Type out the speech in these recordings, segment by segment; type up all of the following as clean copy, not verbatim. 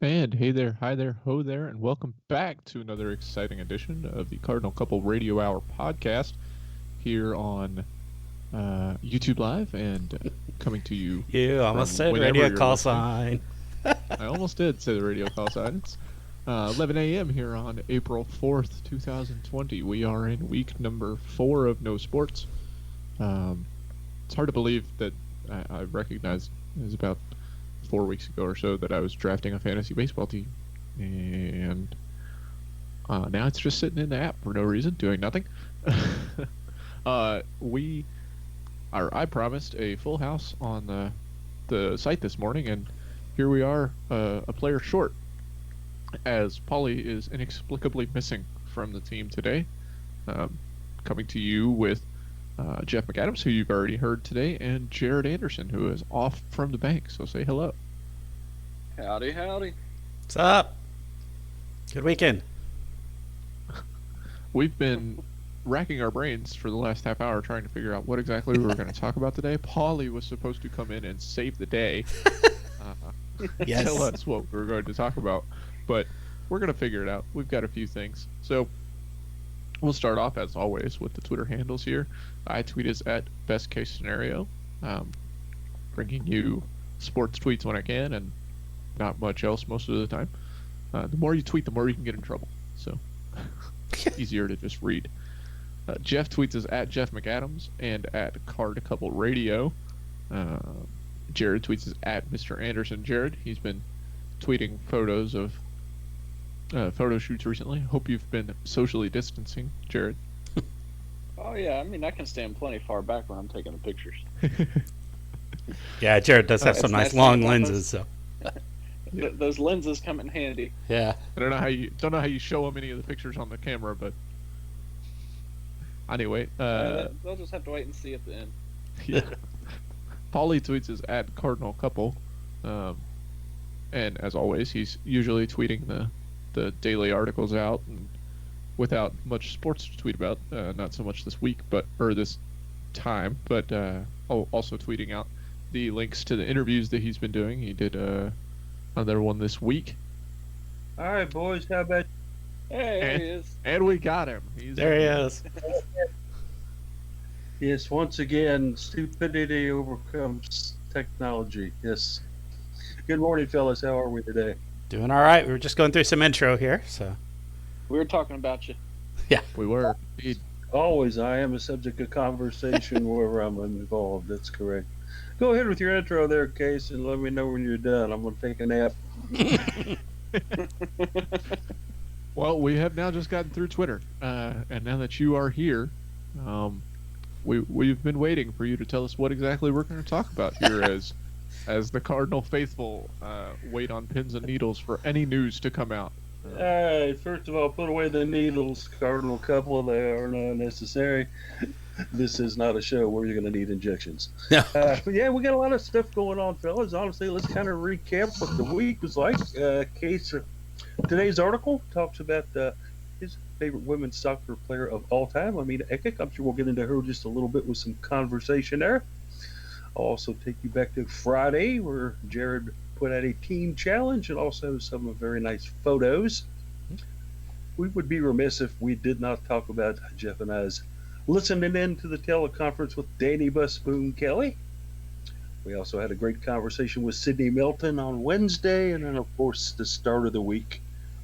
And hey there, hi there, ho there, and welcome back to another exciting edition of the Cardinal Couple Radio Hour podcast here on YouTube Live and coming to you You almost from said whenever radio you're call listening. sign. I almost did say the radio call sign. It's 11 a.m. here on April 4th, 2020. We are in week number 4 of No Sports. It's hard to believe that I recognized it was about 4 weeks ago or so that I was drafting a fantasy baseball team, and now it's just sitting in the app for no reason, doing nothing. We are. I promised a full house on the site this morning, and here we are, a player short, as Paulie is inexplicably missing from the team today. Um, Coming to you with Jeff McAdams, who you've already heard today, and Jared Anderson, who is off from the bank. So say hello. Howdy, howdy. What's up? Good weekend. We've been racking our brains for the last half hour trying to figure out what exactly we were going to talk about today. Paulie was supposed to come in and save the day, Yes. tell us what we were going to talk about, but we're going to figure it out. We've got a few things. So we'll start off, as always, with the Twitter handles here. I tweet is at best case scenario, bringing you sports tweets when I can, and not much else most of the time. The more you tweet, the more you can get in trouble. So easier to just read. Jeff tweets is at Jeff McAdams and at Card Couple Radio. Jared tweets is at Mr. Anderson Jared. He's been tweeting photos of photo shoots recently. Hope you've been socially distancing, Jared. Oh yeah, I mean I can stand plenty far back when I'm taking the pictures. Yeah, Jared does have It's some nice nice long to- lenses. So Those lenses come in handy. yeah, I don't know how you show them any of the pictures on the camera, but anyway, They'll just have to wait and see at the end. yeah. Paulie tweets is at Cardinal Couple, and as always, he's usually tweeting the daily articles out, and without much sports to tweet about. Not so much this week, or this time, but also tweeting out the links to the interviews that he's been doing. He did another one this week, All right, boys, how about Hey, there And- he is. and we got him. He's there he is. yes, once again, stupidity overcomes technology. Yes. Good morning, fellas. How are we today? Doing all right. We were just going through some intro here. So We were talking about you. We were indeed. Always, I am a subject of conversation wherever I'm involved. That's correct. Go ahead with your intro there, Case, and let me know when you're done. I'm going to take a nap. Well, we have now just gotten through Twitter, and now that you are here, we've been waiting for you to tell us what exactly we're going to talk about here as the Cardinal faithful wait on pins and needles for any news to come out. All right, first of all, put away the needles, Cardinal Couple. They are not necessary. This is not a show where you're going to need injections. But yeah, we got a lot of stuff going on, fellas. Honestly, let's kind of recap what the week was like. Case, today's article talks about his favorite women's soccer player of all time, Amina Ekik. I'm sure we'll get into her just a little bit with some conversation there. I'll also take you back to Friday, where Jared put out a team challenge and also some very nice photos. We would be remiss if we did not talk about Jeff and I's listening in to the teleconference with Danny Busboom Kelly. We also had a great conversation with Sydney Milton on Wednesday, and then, of course, the start of the week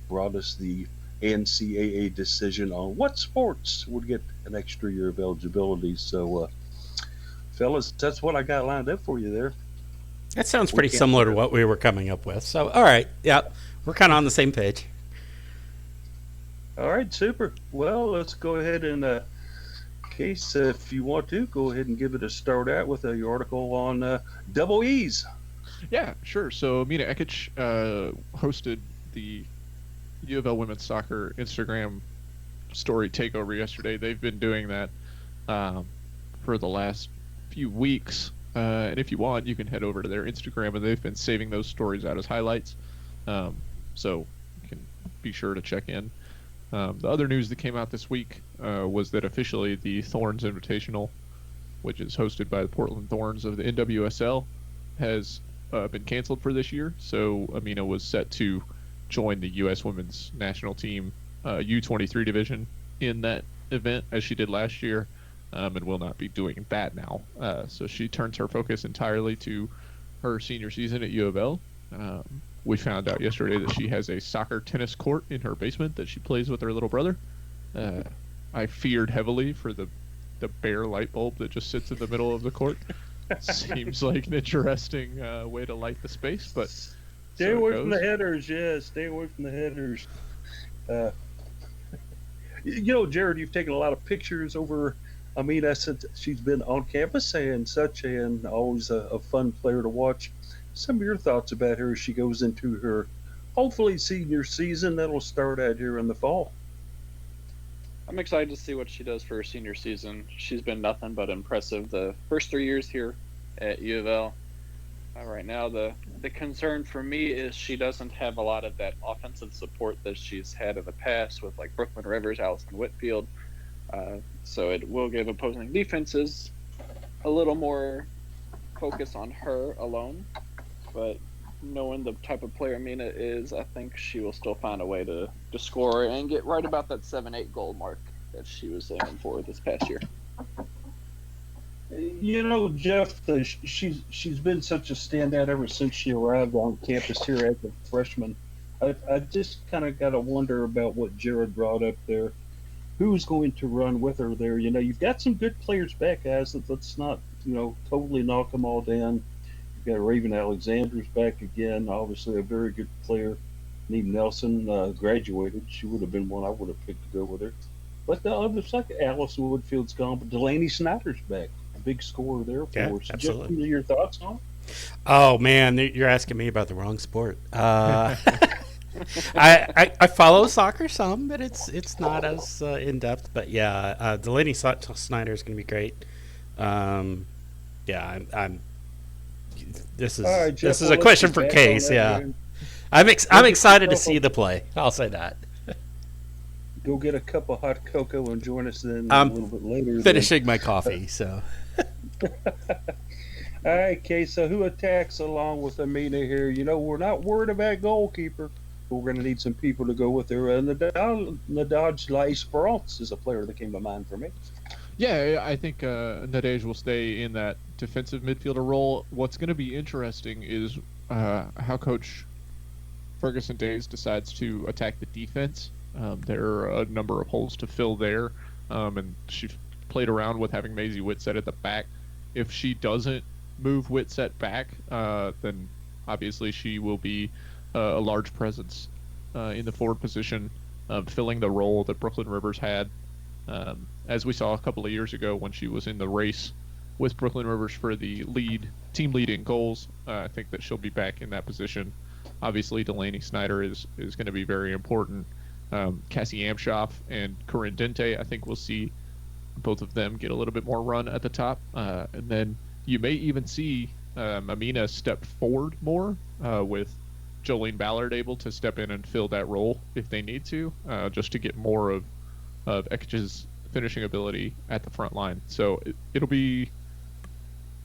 brought us the NCAA decision on what sports would get an extra year of eligibility. So, fellas, that's what I got lined up for you there. that sounds pretty similar to what we were coming up with. So all right, yeah, we're kind of on the same page. All right, super. Well, let's go ahead and, Case, if you want to, go ahead and give it a start out with your article on double E's. Yeah, sure. So Amina Ekic hosted the UofL women's soccer Instagram story takeover yesterday. They've been doing that for the last few weeks. And if you want, you can head over to their Instagram, and they've been saving those stories out as highlights. So you can be sure to check in. The other news that came out this week was that officially the Thorns Invitational, which is hosted by the Portland Thorns of the NWSL, has been canceled for this year. So Amina was set to join the U.S. Women's National Team U23 division in that event as she did last year, and will not be doing that now. So she turns her focus entirely to her senior season at UofL. We found out yesterday that she has a soccer tennis court in her basement that she plays with her little brother. I feared heavily for the bare light bulb that just sits in the middle of the court. Seems like an interesting way to light the space, but stay away from the headers. Yeah, stay away from the headers. Jared, you've taken a lot of pictures over Amina since she's been on campus and such, and always a fun player to watch. Some of your thoughts about her as she goes into her hopefully senior season that'll start out here in the fall. I'm excited to see what she does for her senior season. She's been nothing but impressive the first 3 years here at UofL. Right now, the concern for me is she doesn't have a lot of that offensive support that she's had in the past with like Brooklyn Rivers, Allison Whitfield. So it will give opposing defenses a little more focus on her alone. But knowing the type of player Amina is, I think she will still find a way to score and get right about that 7-8 goal mark that she was aiming for this past year. Jeff, she's been such a standout ever since she arrived on campus here as a freshman. I just kind of got to wonder about what Jared brought up there. Who's going to run with her there? You've got some good players back, guys. Let's not, totally knock them all down. You've got Raven Alexander's back again, obviously a very good player. Neve Nelson graduated. She would have been one I would have picked to go with her. But the others, like Allison Woodfield's gone, but Delaney Snyder's back. A big scorer there for us. Absolutely. Jeff, your thoughts on it? Oh, man, you're asking me about the wrong sport. I follow soccer some, but it's not as in depth. But yeah, Delaney Snyder is going to be great. I'm. This is right, Jeff, this is a question for Case. Yeah, I'm excited to see the play. I'll say that. Go get a cup of hot cocoa and join us then a little bit later. Finishing my coffee, so. All right, Case. So who attacks along with Amina here? We're not worried about goalkeeper. We're going to need some people to go with her. And Nadaj La Esperance is a player that came to mind for me. Yeah, I think Nadej will stay in that defensive midfielder role. What's going to be interesting is how Coach Ferguson Days decides to attack the defense. There are a number of holes to fill there, and she played around with having Maisie Whitsett at the back. If she doesn't move Whitsett back, then obviously she will be a large presence in the forward position, filling the role that Brooklyn Rivers had, as we saw a couple of years ago when she was in the race with Brooklyn Rivers for the team lead in goals. I think that she'll be back in that position. Obviously, Delaney Snyder is going to be very important. Cassie Amshoff and Corinne Dente, I think we'll see both of them get a little bit more run at the top. And then you may even see Amina step forward more with Jolene Ballard able to step in and fill that role if they need to, just to get more of Ekach's finishing ability at the front line. So we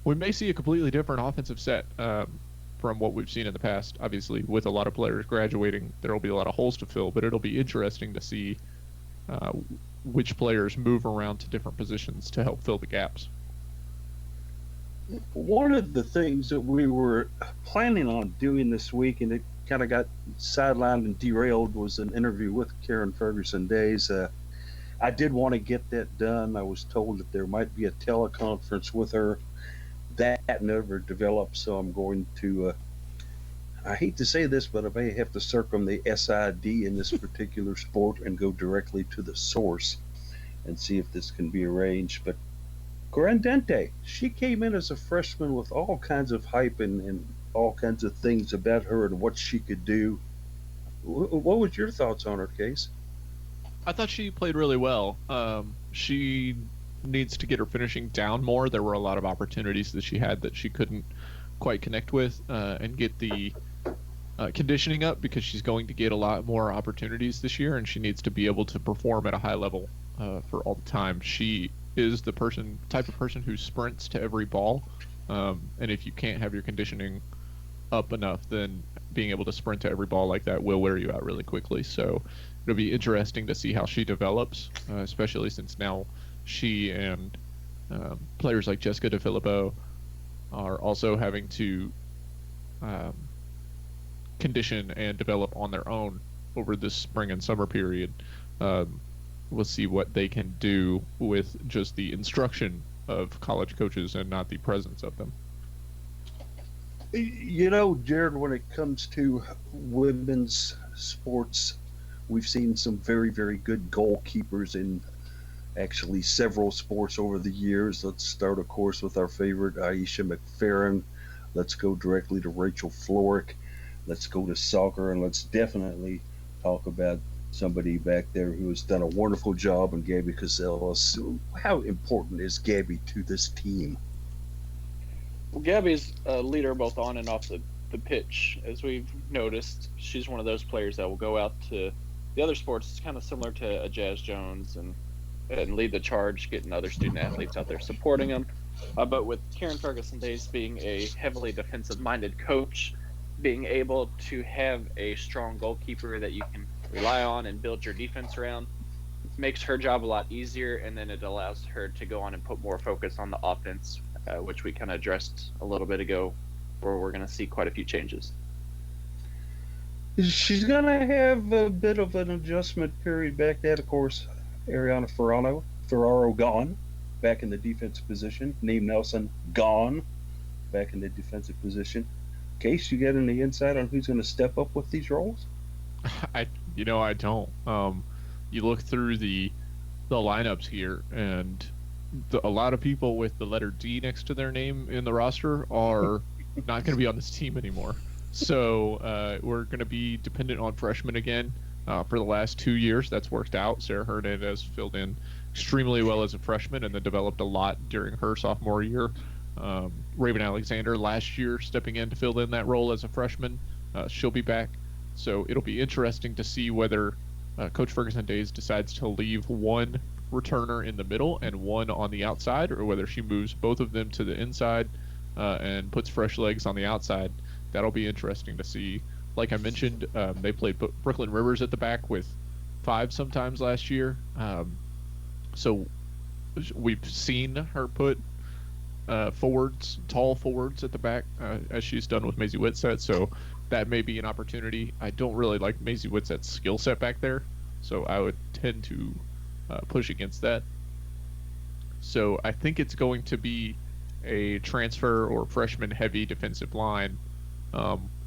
may see a completely different offensive set from what we've seen in the past. Obviously, with a lot of players graduating, there will be a lot of holes to fill, but it'll be interesting to see which players move around to different positions to help fill the gaps. One of the things that we were planning on doing this week, and it kind of got sidelined and derailed, was an interview with Karen Ferguson Days. I did want to get that done. I was told that there might be a teleconference with her. That never developed, so I'm going to, I hate to say this, but I may have to circum the SID in this particular sport and go directly to the source and see if this can be arranged. But Corinne Dente, she came in as a freshman with all kinds of hype and all kinds of things about her and what she could do. What was your thoughts on her, Case? I thought she played really well. She needs to get her finishing down more. There were a lot of opportunities that she had that she couldn't quite connect with and get the conditioning up, because she's going to get a lot more opportunities this year, and she needs to be able to perform at a high level for all the time. She is the type of person who sprints to every ball, and if you can't have your conditioning up enough, then being able to sprint to every ball like that will wear you out really quickly. So it'll be interesting to see how she develops, especially since now she and players like Jessica DeFilippo are also having to um, condition and develop on their own over this spring and summer period. Um, we'll see what they can do with just the instruction of college coaches and not the presence of them. You know, Jared, when it comes to women's sports, we've seen some very, very good goalkeepers in actually several sports over the years. Let's start, of course, with our favorite Aisha McFerrin. Let's go directly to Rachel Florick. Let's go to soccer, and let's definitely talk about somebody back there who has done a wonderful job, and Gabby Casellas. How important is Gabby to this team? Well, Gabby's a leader both on and off the pitch. As we've noticed, she's one of those players that will go out to the other sports. It's kind of similar to a Jazz Jones and lead the charge, getting other student athletes out there supporting them. But with Karen Ferguson Days being a heavily defensive-minded coach, being able to have a strong goalkeeper that you can rely on and build your defense around makes her job a lot easier, and then it allows her to go on and put more focus on the offense, which we kind of addressed a little bit ago, where we're going to see quite a few changes. She's going to have a bit of an adjustment period back there, of course. Ariana Ferraro gone, back in the defensive position. Nate Nelson gone, back in the defensive position. Case, you got any insight on who's going to step up with these roles? I don't. You look through the lineups here, and a lot of people with the letter D next to their name in the roster are not going to be on this team anymore. So we're going to be dependent on freshmen again. For the last 2 years, that's worked out. Sarah Hernandez filled in extremely well as a freshman and then developed a lot during her sophomore year. Raven Alexander last year stepping in to fill in that role as a freshman. She'll be back. So it'll be interesting to see whether Coach Ferguson Days decides to leave one returner in the middle and one on the outside, or whether she moves both of them to the inside and puts fresh legs on the outside. That'll be interesting to see. Like I mentioned, they played Brooklyn Rivers at the back with 5 sometimes last year. So we've seen her put tall forwards at the back, as she's done with Maisie Whitsett. So that may be an opportunity. I don't really like Maisie Whitsett's skill set back there, so I would tend to push against that. So I think it's going to be a transfer or freshman heavy defensive line,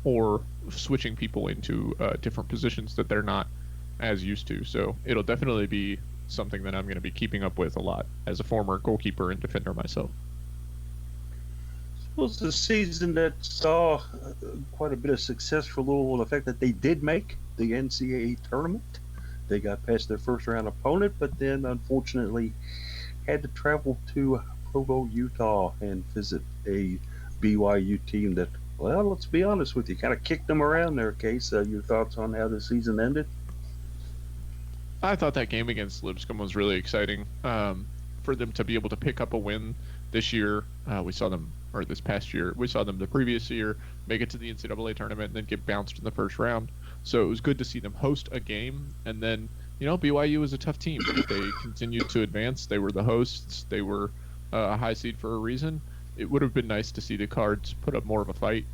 or switching people into different positions that they're not as used to. So it'll definitely be something that I'm going to be keeping up with a lot as a former goalkeeper and defender myself. It was a season that saw quite a bit of success for Louisville. The fact that they did make the NCAA tournament, they got past their first round opponent, but then unfortunately had to travel to Provo, Utah, and visit a BYU team that, well, let's be honest with you, kind of kicked them around there. Case, your thoughts on how the season ended? I thought that game against Lipscomb was really exciting. For them to be able to pick up a win this year, we saw them, or this past year, we saw them the previous year make it to the NCAA tournament and then get bounced in the first round. So it was good to see them host a game. And then, BYU was a tough team. They continued to advance. They were the hosts. They were a high seed for a reason. It would have been nice to see the Cards put up more of a fight.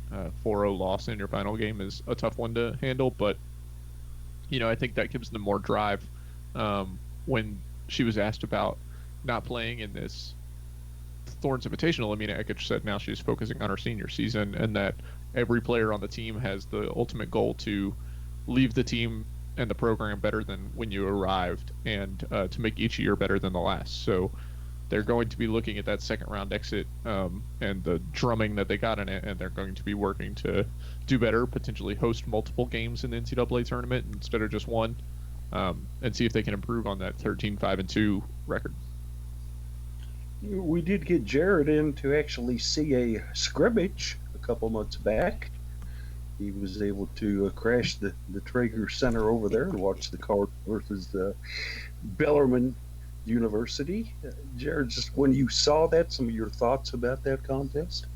4-0 loss in your final game is a tough one to handle, but I think that gives them more drive. When she was asked about not playing in this Thorns Invitational, Amina Ekic said now she's focusing on her senior season, and that every player on the team has the ultimate goal to leave the team and the program better than when you arrived, and to make each year better than the last. So they're going to be looking at that second round exit and the drumming that they got in it, and they're going to be working to do better, potentially host multiple games in the NCAA tournament instead of just one, and see if they can improve on that 13-5-2 record. We did get Jared in to actually see a scrimmage a couple months back. He was able to crash the Traeger Center over there and watch the Card versus Bellarmine University. Jared, just when you saw that, some of your thoughts about that contest?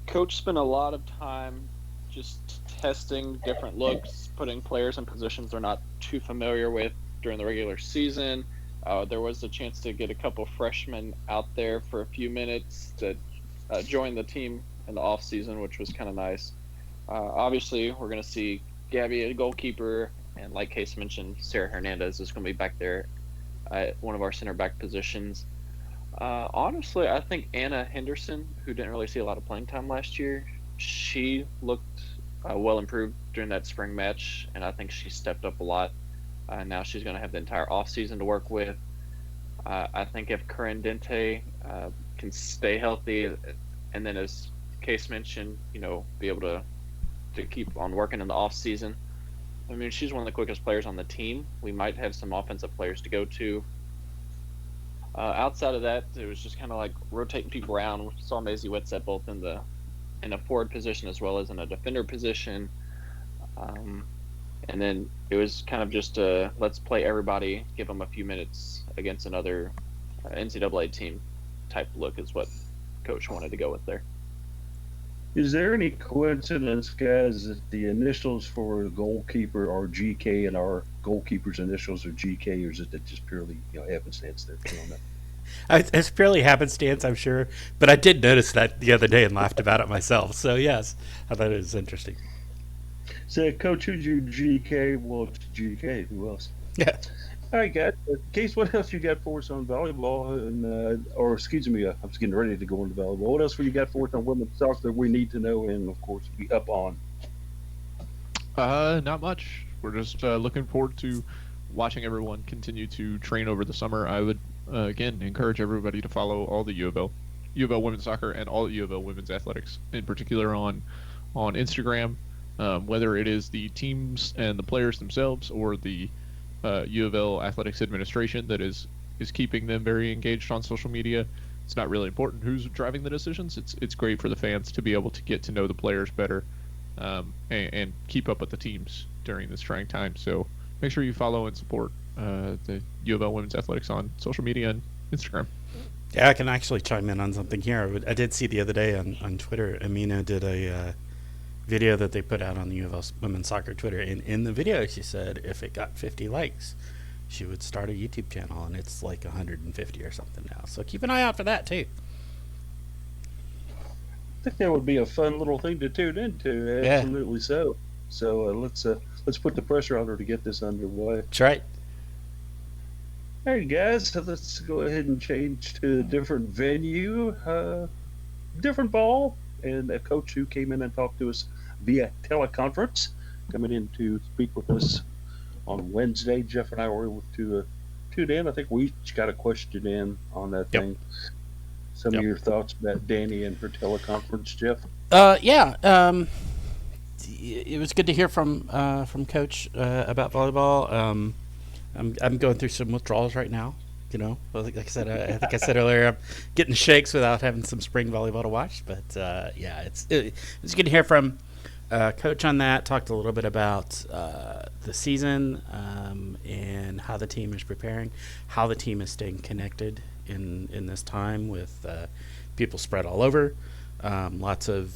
Coach spent a lot of time just testing different looks, putting players in positions they're not too familiar with during the regular season. There was a chance to get a couple freshmen out there for a few minutes to join the team in the off season, which was kind of nice. Obviously, we're going to see Gabby, a goalkeeper, and like Case mentioned, Sarah Hernandez is going to be back there at one of our center back positions. Honestly, I think Anna Henderson, who didn't really see a lot of playing time last year, she looked well improved during that spring match, and I think she stepped up a lot. Now she's going to have the entire off season to work with. I think if Corinne Dente can stay healthy, and then as Case mentioned, be able to keep on working in the off season. I mean, she's one of the quickest players on the team. We might have some offensive players to go to. Outside of that, it was just kind of like rotating people around. We saw Maisie Wetzel both in a forward position as well as in a defender position. And then it was kind of just let's play everybody, give them a few minutes against another NCAA team type look is what Coach wanted to go with there. Is there any coincidence, guys, that the initials for the goalkeeper are GK and our goalkeeper's initials are GK, or is it just purely happenstance there? It's purely happenstance, I'm sure, but I did notice that the other day and laughed about it myself. So yes, I thought it was interesting. So, Coach, who's your GK? Well, it's GK. Who else? Yeah. All right, guys. Case, what else you got for us on volleyball? And or excuse me, I was getting ready to go into volleyball. What else you got for us on women's soccer that we need to know and, of course, be up on? Not much. We're just looking forward to watching everyone continue to train over the summer. I would again encourage everybody to follow all the UofL women's soccer and all UofL women's athletics, in particular on Instagram, whether it is the teams and the players themselves or the UofL athletics administration that is keeping them very engaged on social media. It's not really important who's driving the decisions. It's great for the fans to be able to get to know the players better and keep up with the teams during this trying time. So make sure you follow and support the UofL women's athletics on social media and Instagram. Yeah, I can actually chime in on something here. I did see the other day on Twitter, Amina did a video that they put out on the UofL women's soccer Twitter, and in the video she said if it got 50 likes, she would start a YouTube channel, and it's like 150 or something now. So keep an eye out for that too. I think that would be a fun little thing to tune into. Absolutely, yeah. So let's put the pressure on her to get this underway. That's right. All right, guys. So let's go ahead and change to a different venue, different ball, and a coach who came in and talked to us via teleconference, coming in to speak with us on Wednesday. Jeff and I were able to tune in. I think we each got a question in on that thing. Some of your thoughts about Danny and her teleconference, Jeff? It was good to hear from Coach about volleyball. I'm going through some withdrawals right now. Like I said, I think I said earlier, I'm getting shakes without having some spring volleyball to watch. But it's good to hear from Coach on that. Talked a little bit about the season and how the team is preparing, how the team is staying connected in this time with people spread all over. Lots of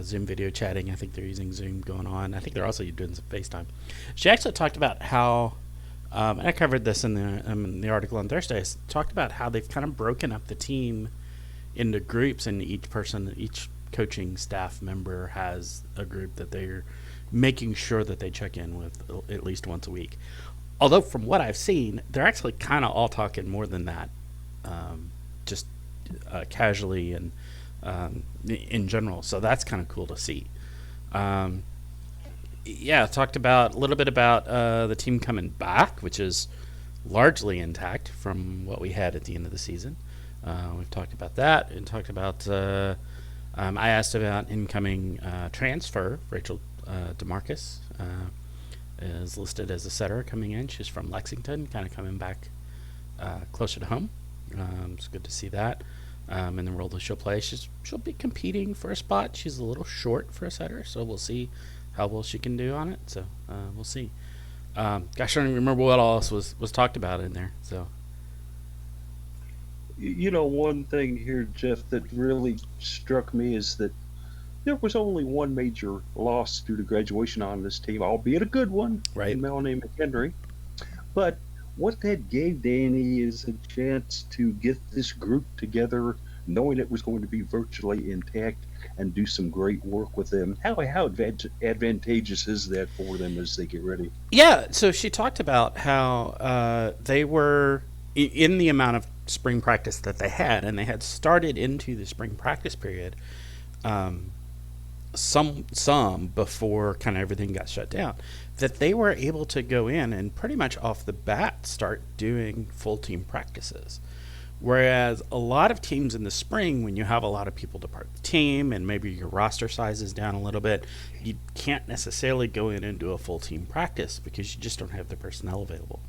Zoom video chatting. I think they're using Zoom going on. I think they're also doing some FaceTime. She actually talked about how, and I covered this in the article on Thursday, talked about how they've kind of broken up the team into groups, and each coaching staff member has a group that they're making sure that they check in with at least once a week. Although from what I've seen, they're actually kind of all talking more than that, just casually and in general. So that's kind of cool to see. Talked about a little bit about the team coming back, which is largely intact from what we had at the end of the season. We've talked about that and talked about. I asked about incoming transfer. Rachel DeMarcus is listed as a setter coming in. She's from Lexington, kind of coming back closer to home. It's good to see that. And the role that she'll play, she'll be competing for a spot. She's a little short for a setter, so we'll see how well she can do on it. So we'll see. Gosh, I don't even remember what else was talked about in there. So One thing here, Jeff, that really struck me is that there was only one major loss due to graduation on this team, albeit a good one, Right. in Melanie McHenry. But what that gave Danny is a chance to get this group together, knowing it was going to be virtually intact, and do some great work with them. How advantageous is that for them as they get ready? Yeah, so she talked about how they were in the amount of spring practice that they had, and they had started into the spring practice period um, some before kind of everything got shut down. That they were able to go in and pretty much off the bat start doing full team practices. Whereas a lot of teams in the spring, when you have a lot of people depart the team and maybe your roster size is down a little bit, you can't necessarily go in and do a full team practice because you just don't have the personnel available.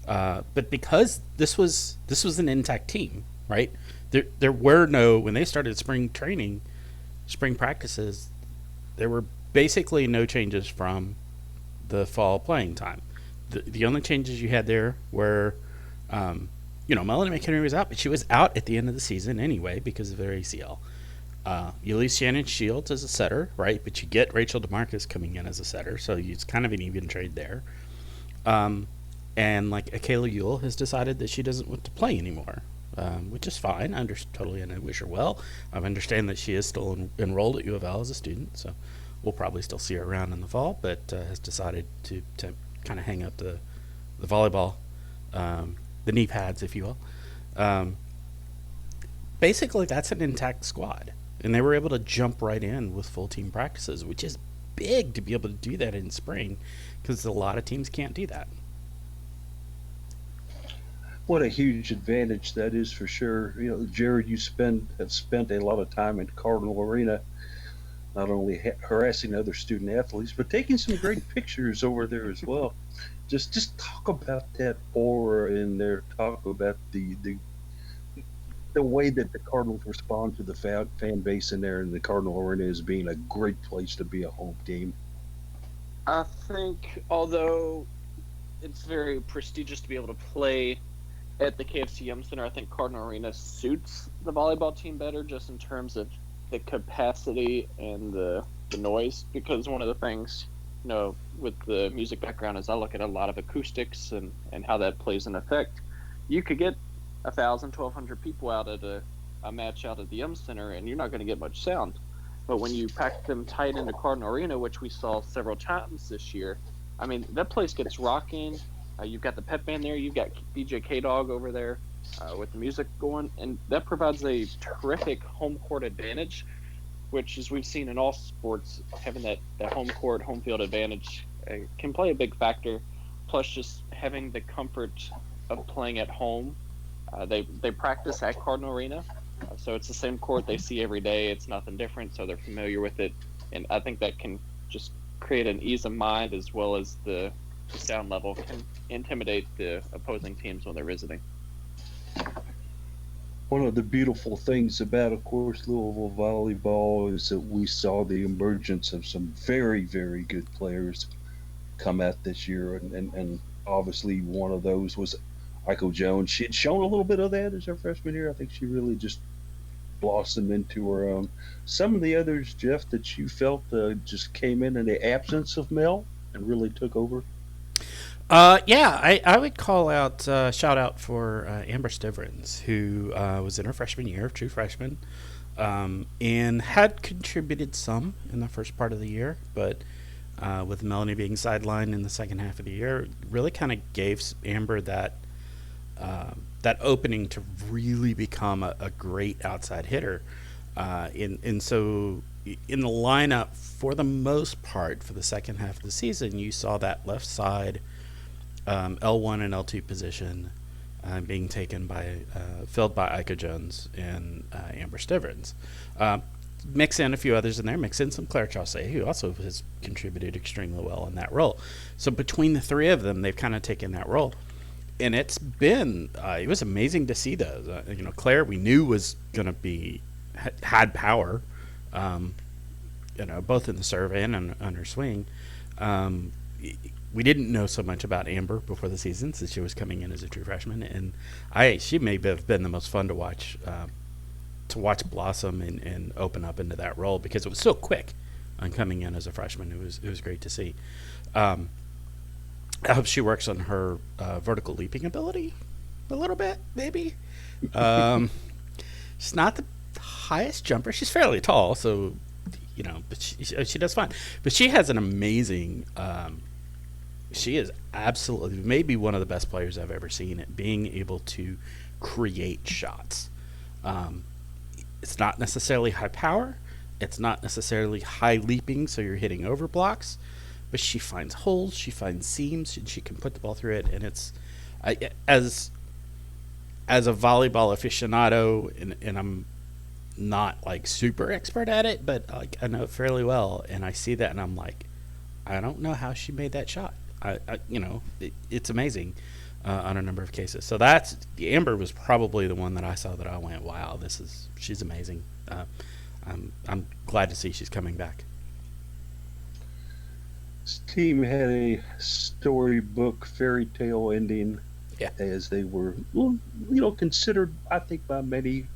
But because this was an intact team, right? There were no, when they started spring practices, there were basically no changes from the fall playing time. The only changes you had there were Melanie McHenry was out, but she was out at the end of the season anyway because of her ACL. You lose Shannon Shields as a setter, right? But you get Rachel DeMarcus coming in as a setter, so it's kind of an even trade there. And like Akayla Ewell has decided that she doesn't want to play anymore, which is fine. Totally, and I wish her well. I understand that she is still enrolled at UofL as a student, so we'll probably still see her around in the fall, but has decided to kind of hang up the volleyball, the knee pads, if you will. Basically, that's an intact squad, and they were able to jump right in with full team practices, which is big to be able to do that in spring, because a lot of teams can't do that. What a huge advantage that is for sure. Jared, you have spent a lot of time at Cardinal Arena, not only harassing other student athletes, but taking some great pictures over there as well. Just talk about that aura in there. Talk about the way that the Cardinals respond to the fan base in there, and the Cardinal Arena as being a great place to be a home team. I think, although it's very prestigious to be able to play at the KFC Yum Center, I think Cardinal Arena suits the volleyball team better just in terms of the capacity and the noise. Because one of the things, with the music background, is I look at a lot of acoustics and how that plays an effect. You could get 1,000, 1,200 people out at a match out at the Yum Center, and you're not going to get much sound. But when you pack them tight into Cardinal Arena, which we saw several times this year, I mean, that place gets rocking. You've got the pep band there. You've got DJ K-Dog over there with the music going. And that provides a terrific home court advantage, which, as we've seen in all sports, having that home court, home field advantage can play a big factor. Plus, just having the comfort of playing at home. They practice at Cardinal Arena, so it's the same court they see every day. It's nothing different, so they're familiar with it. And I think that can just create an ease of mind, as well as the sound level can intimidate the opposing teams when they're visiting. One of the beautiful things about, of course, Louisville volleyball is that we saw the emergence of some very, very good players come out this year, and obviously one of those was Michael Jones. She had shown a little bit of that as her freshman year. I think she really just blossomed into her own. Some of the others, Jeff, that you felt just came in the absence of Mel and really took over. I would call out, shout out for Amber Stivrins, who was in her freshman year, true freshman, and had contributed some in the first part of the year, but with Melanie being sidelined in the second half of the year, really kind of gave Amber that opening to really become a great outside hitter. So in the lineup, for the most part, for the second half of the season, you saw that left side L1 and L2 position being taken by filled by Ika Jones and Amber Stivrins. Mix in a few others in there. Mix in some Claire Chaussee, who also has contributed extremely well in that role. So between the three of them, they've kind of taken that role. And it was amazing to see those. Claire, we knew was going to be, had power, both in the serve and on her swing. we didn't know so much about Amber before the season since she was coming in as a true freshman, and she may have been the most fun to watch blossom and open up into that role because it was so quick on coming in as a freshman. It was great to see. Um, I hope she works on her vertical leaping ability a little bit, maybe. Um, she's not the highest jumper. She's fairly tall, so but she does fine. But she has an amazing. She is absolutely maybe one of the best players I've ever seen at being able to create shots. Um, it's not necessarily high power. It's not necessarily high leaping, so you're hitting over blocks. But she finds holes, she finds seams, and she can put the ball through it. And it's as a volleyball aficionado, and I'm not like super expert at it, but like I know it fairly well, and I see that, and I'm like, I don't know how she made that shot. It's amazing on a number of cases. So that's Amber was probably the one that I saw that I went, wow, she's amazing. I'm glad to see she's coming back. This team had a storybook fairy tale ending, Yeah. as they were, considered, I think, by many,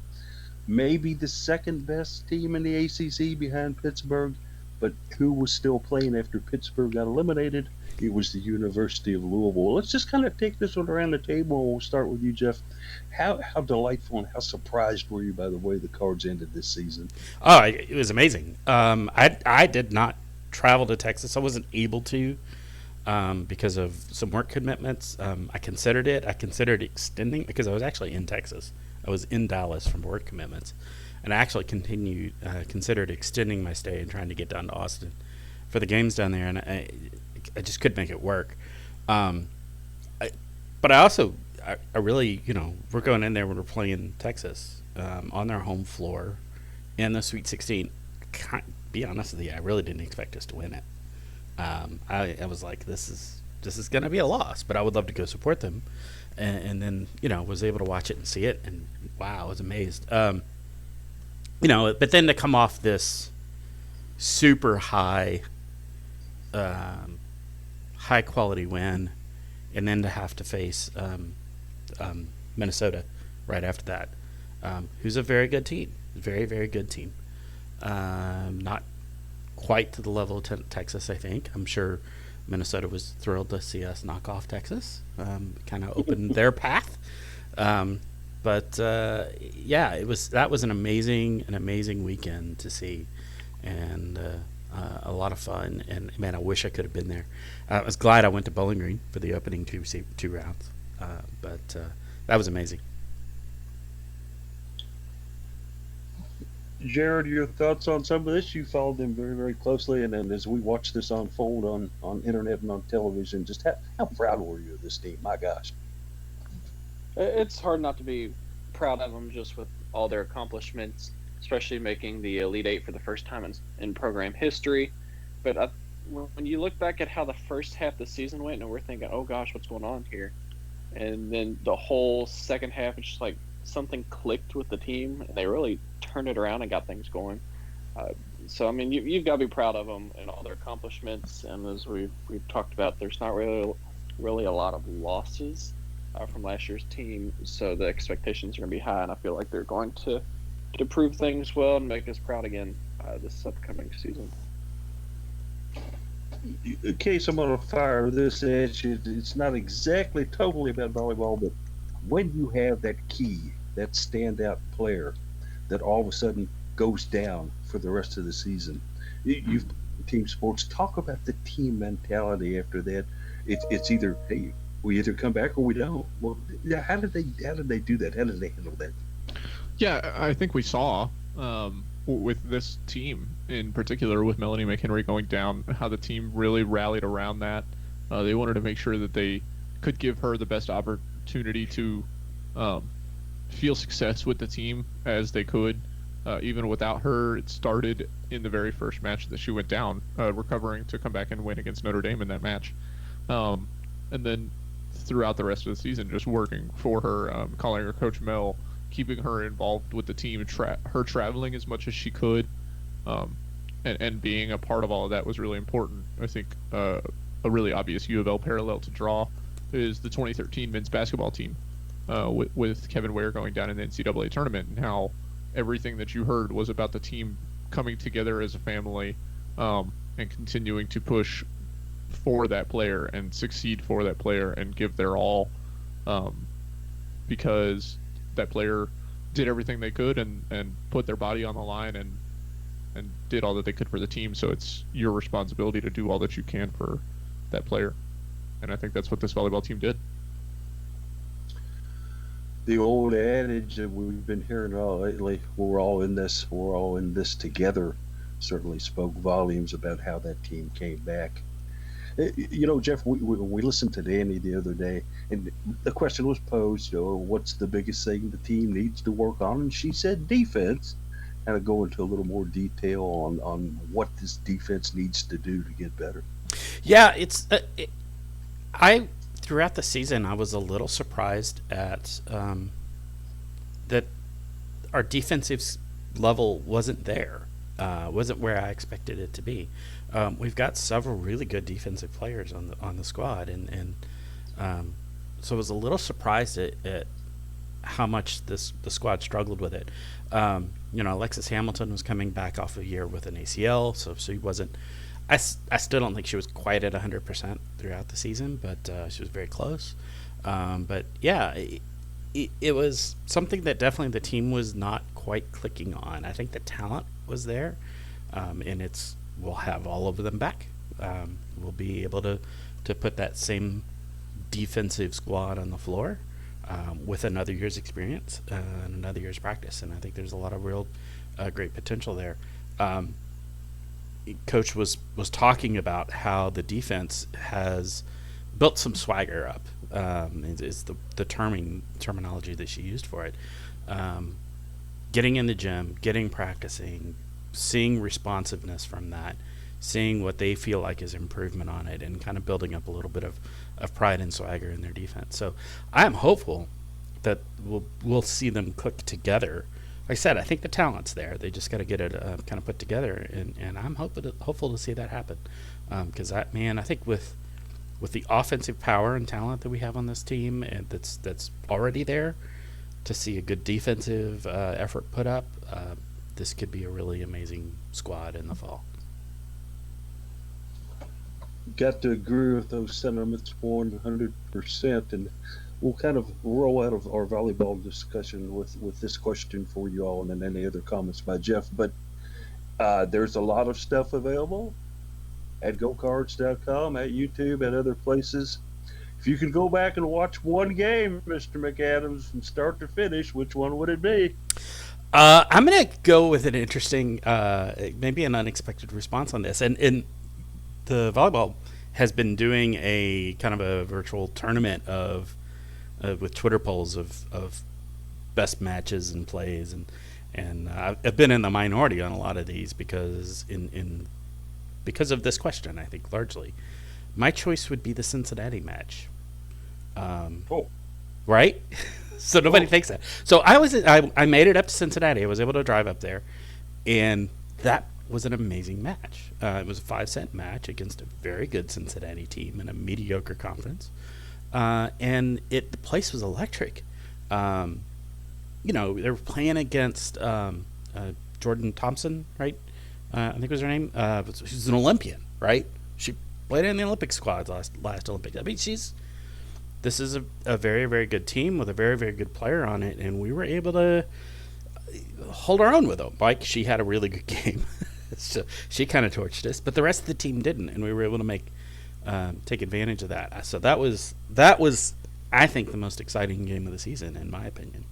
maybe the second best team in the ACC behind Pittsburgh. But who was still playing after Pittsburgh got eliminated? It was the University of Louisville. Let's just kind of take this one around the table. We'll start with you, Jeff. How delightful and how surprised were you by the way the Cards ended this season? Oh, it was amazing. I did not travel to Texas. I wasn't able to because of some work commitments. I considered it. I considered extending because I was actually in Texas. I was in Dallas from work commitments, and I actually considered extending my stay and trying to get down to Austin for the games down there, and I just couldn't make it work. But I really, we're going in there when we're playing Texas on their home floor in the Sweet 16. Can't be honest with you, I really didn't expect us to win it. I was like, this is going to be a loss, but I would love to go support them. And then, was able to watch it and see it, and wow, I was amazed. But then to come off this super high quality win, and then to have to face Minnesota right after that, who's a very good team, very, very good team. Not quite to the level of Texas, I think. I'm sure Minnesota was thrilled to see us knock off Texas, kind of opened their path. But that was an amazing weekend to see, and a lot of fun. And man, I wish I could have been there. I was glad I went to Bowling Green for the opening two rounds, but that was amazing. Jared, your thoughts on some of this? You followed them very, very closely, and then as we watch this unfold on internet and on television, just how proud were you of this team? My gosh. It's hard not to be proud of them just with all their accomplishments, especially making the Elite Eight for the first time in program history. But when you look back at how the first half of the season went, and we're thinking, oh gosh, what's going on here? And then the whole second half, it's just like something clicked with the team, and they really turned it around and got things going. So, I mean, you've got to be proud of them and all their accomplishments. And as we've talked about, there's not really a lot of losses from last year's team, so the expectations are going to be high, and I feel like they're going to prove things well and make us proud again this upcoming season. In case I'm going to fire this at you, it's not exactly totally about volleyball, but when you have that key, that standout player that all of a sudden goes down for the rest of the season, you've team sports, talk about the team mentality after that. It's either, hey, we either come back or we don't. Well, how did they do that? How did they handle that? Yeah, I think we saw with this team in particular, with Melanie McHenry going down, how the team really rallied around that. They wanted to make sure that they could give her the best opportunity to feel success with the team as they could. Even without her, it started in the very first match that she went down, recovering to come back and win against Notre Dame in that match. And then throughout the rest of the season, just working for her, calling her Coach Mel, keeping her involved with the team, her traveling as much as she could, and being a part of all of that was really important. I think a really obvious U of L parallel to draw is the 2013 men's basketball team, with Kevin Ware going down in the NCAA tournament, and how everything that you heard was about the team coming together as a family, and continuing to push for that player and succeed for that player and give their all, because that player did everything they could and put their body on the line and did all that they could for the team. So it's your responsibility to do all that you can for that player. And I think that's what this volleyball team did. The old adage that we've been hearing all lately, we're all in this together, certainly spoke volumes about how that team came back. Jeff, we listened to Danny the other day, and the question was posed, what's the biggest thing the team needs to work on? And she said defense. Kind of go into a little more detail on what this defense needs to do to get better. Yeah, I throughout the season I was a little surprised at that our defensive level wasn't there, wasn't where I expected it to be. We've got several really good defensive players on the squad, and so I was a little surprised at how much the squad struggled with it. Alexis Hamilton was coming back off a year with an ACL, so she wasn't. I still don't think she was quite at 100% throughout the season, but she was very close. But yeah, it was something that definitely the team was not quite clicking on. I think the talent was there, and we'll have all of them back. We'll be able to put that same defensive squad on the floor, with another year's experience and another year's practice, and I think there's a lot of real great potential there. Coach was talking about how the defense has built some swagger up. Is the terminology that she used for it. Getting in the gym, getting practicing, seeing responsiveness from that, seeing what they feel like is improvement on it, and kind of building up a little bit of pride and swagger in their defense. So I am hopeful that we'll see them click together. Like I said, I think the talent's there. They just got to get it kind of put together, and I'm hopeful to see that happen. Because I think with the offensive power and talent that we have on this team, and that's already there, to see a good defensive effort put up, this could be a really amazing squad in the fall. Got to agree with those sentiments 100%, and we'll kind of roll out of our volleyball discussion with this question for you all, and then any other comments by Jeff. But there's a lot of stuff available at GoCards.com, at YouTube, at other places. If you could go back and watch one game, Mr. McAdams, from start to finish, which one would it be? I'm going to go with an interesting, maybe an unexpected response on this. And the volleyball has been doing a kind of a virtual tournament with Twitter polls of best matches and plays, and I've been in the minority on a lot of these because of this question. I think largely, my choice would be the Cincinnati match. Right? So nobody thinks that. So I made it up to Cincinnati. I was able to drive up there, and that was an amazing match. It was a 5-set match against a very good Cincinnati team in a mediocre conference, and the place was electric. They were playing against Jordan Thompson, right? I think was her name. She's an Olympian, right? She played in the Olympic squad last Olympics. I mean, this is a very, very good team with a very, very good player on it, and we were able to hold our own with them. Like, she had a really good game. So she kind of torched us, but the rest of the team didn't, and we were able to take advantage of that. So that was, I think, the most exciting game of the season, in my opinion.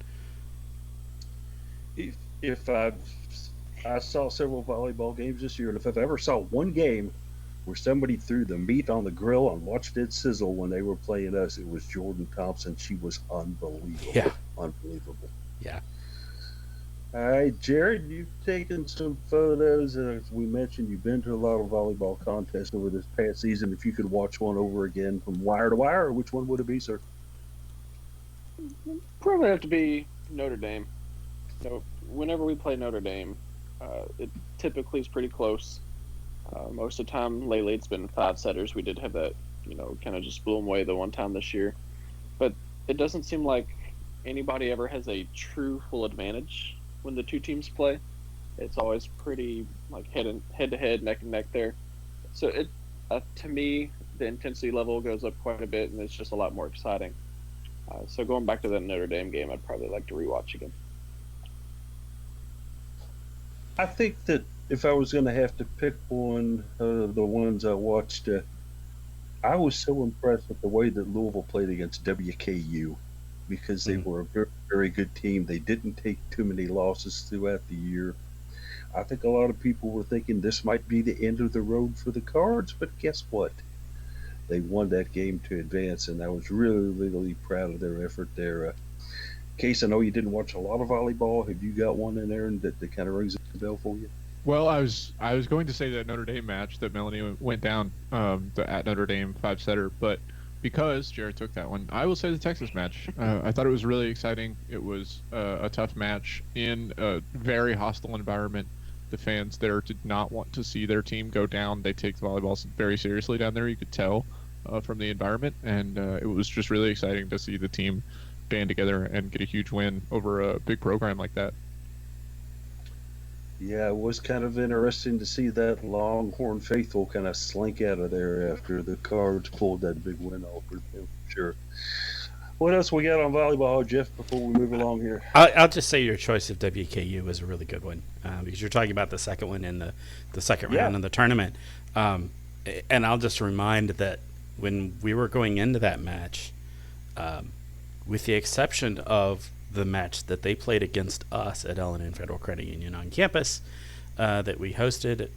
If I saw several volleyball games this year, and if I've ever saw one game where somebody threw the meat on the grill and watched it sizzle when they were playing us, it was Jordan Thompson. She was unbelievable. Yeah. Unbelievable. Yeah. All right, Jared, you've taken some photos. As we mentioned, you've been to a lot of volleyball contests over this past season. If you could watch one over again from wire to wire, which one would it be, sir? Probably have to be Notre Dame. So whenever we play Notre Dame, it typically is pretty close. Most of the time lately, it's been five setters. We did have that, kind of just blew them away the one time this year, but it doesn't seem like anybody ever has a true full advantage when the two teams play. It's always pretty like head to head, neck and neck there. So to me, the intensity level goes up quite a bit, and it's just a lot more exciting. So going back to that Notre Dame game, I'd probably like to rewatch again. I think that if I was going to have to pick one of the ones I watched, I was so impressed with the way that Louisville played against WKU because they were a very, very good team. They didn't take too many losses throughout the year. I think a lot of people were thinking this might be the end of the road for the Cards, but guess what? They won that game to advance, and I was really, really proud of their effort there. Case, I know you didn't watch a lot of volleyball. Have you got one in there that kind of rings a bell for you? Well, I was going to say that Notre Dame match that Melanie went down at Notre Dame 5-setter, but because Jared took that one, I will say the Texas match. I thought it was really exciting. It was a tough match in a very hostile environment. The fans there did not want to see their team go down. They take volleyball very seriously down there. You could tell from the environment, and it was just really exciting to see the team band together and get a huge win over a big program like that. Yeah, it was kind of interesting to see that Longhorn faithful kind of slink out of there after the Cards pulled that big win over them. Sure. What else we got on volleyball, Jeff, before we move along here? I'll just say your choice of WKU was a really good one because you're talking about the second one in the second round in the tournament. And I'll just remind that when we were going into that match, with the exception of the match that they played against us at L&N Federal Credit Union on campus that we hosted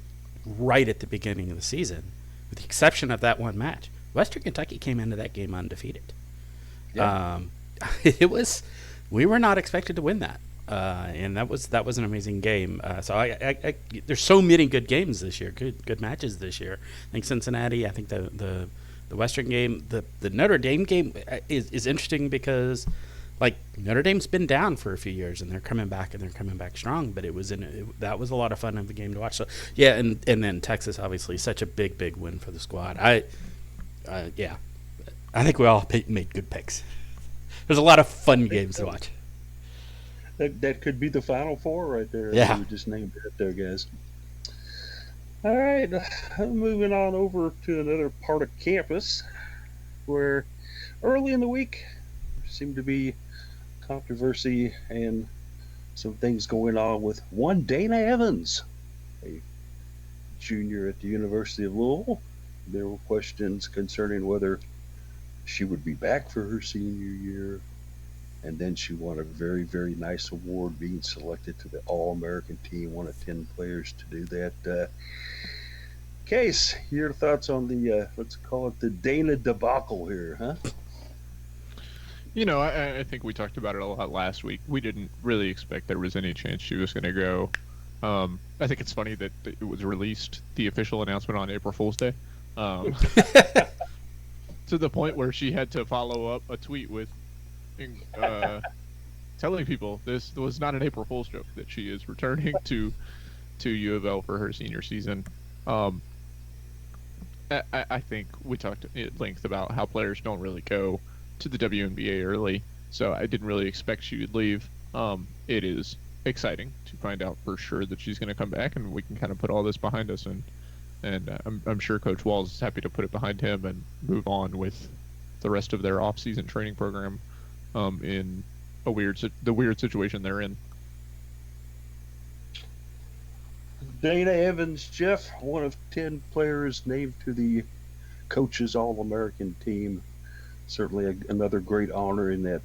right at the beginning of the season, with the exception of that one match, Western Kentucky came into that game undefeated. Yeah. We were not expected to win that, and that was an amazing game. So I there's so many good games this year, good matches this year. I think Cincinnati. I think the Western game, the Notre Dame game is interesting because like Notre Dame's been down for a few years and they're coming back strong. But that was a lot of fun of a game to watch. So yeah, and then Texas obviously such a big win for the squad. I think we all made good picks. There's a lot of fun games to watch. That could be the Final Four right there. Yeah. We just named it there, guys. All right, moving on over to another part of campus where early in the week there seemed to be controversy and some things going on with one Dana Evans, a junior at the University of Louisville. There were questions concerning whether she would be back for her senior year. And then she won a very, very nice award being selected to the All-American team, one of 10 players to do that. Case, your thoughts on the, let's call it the Dana debacle here, huh? I think we talked about it a lot last week. We didn't really expect there was any chance she was going to go. I think it's funny that it was released, the official announcement on April Fool's Day. To the point where she had to follow up a tweet with telling people this was not an April Fool's joke, that she is returning to UofL for her senior season. I think we talked at length about how players don't really go to the WNBA early, so I didn't really expect she would leave. It is exciting to find out for sure that she's going to come back, and we can kind of put all this behind us, and I'm sure Coach Walls is happy to put it behind him and move on with the rest of their off-season training program in the weird situation they're in. Dana Evans, Jeff, one of 10 players named to the coach's All-American team. Certainly another great honor in that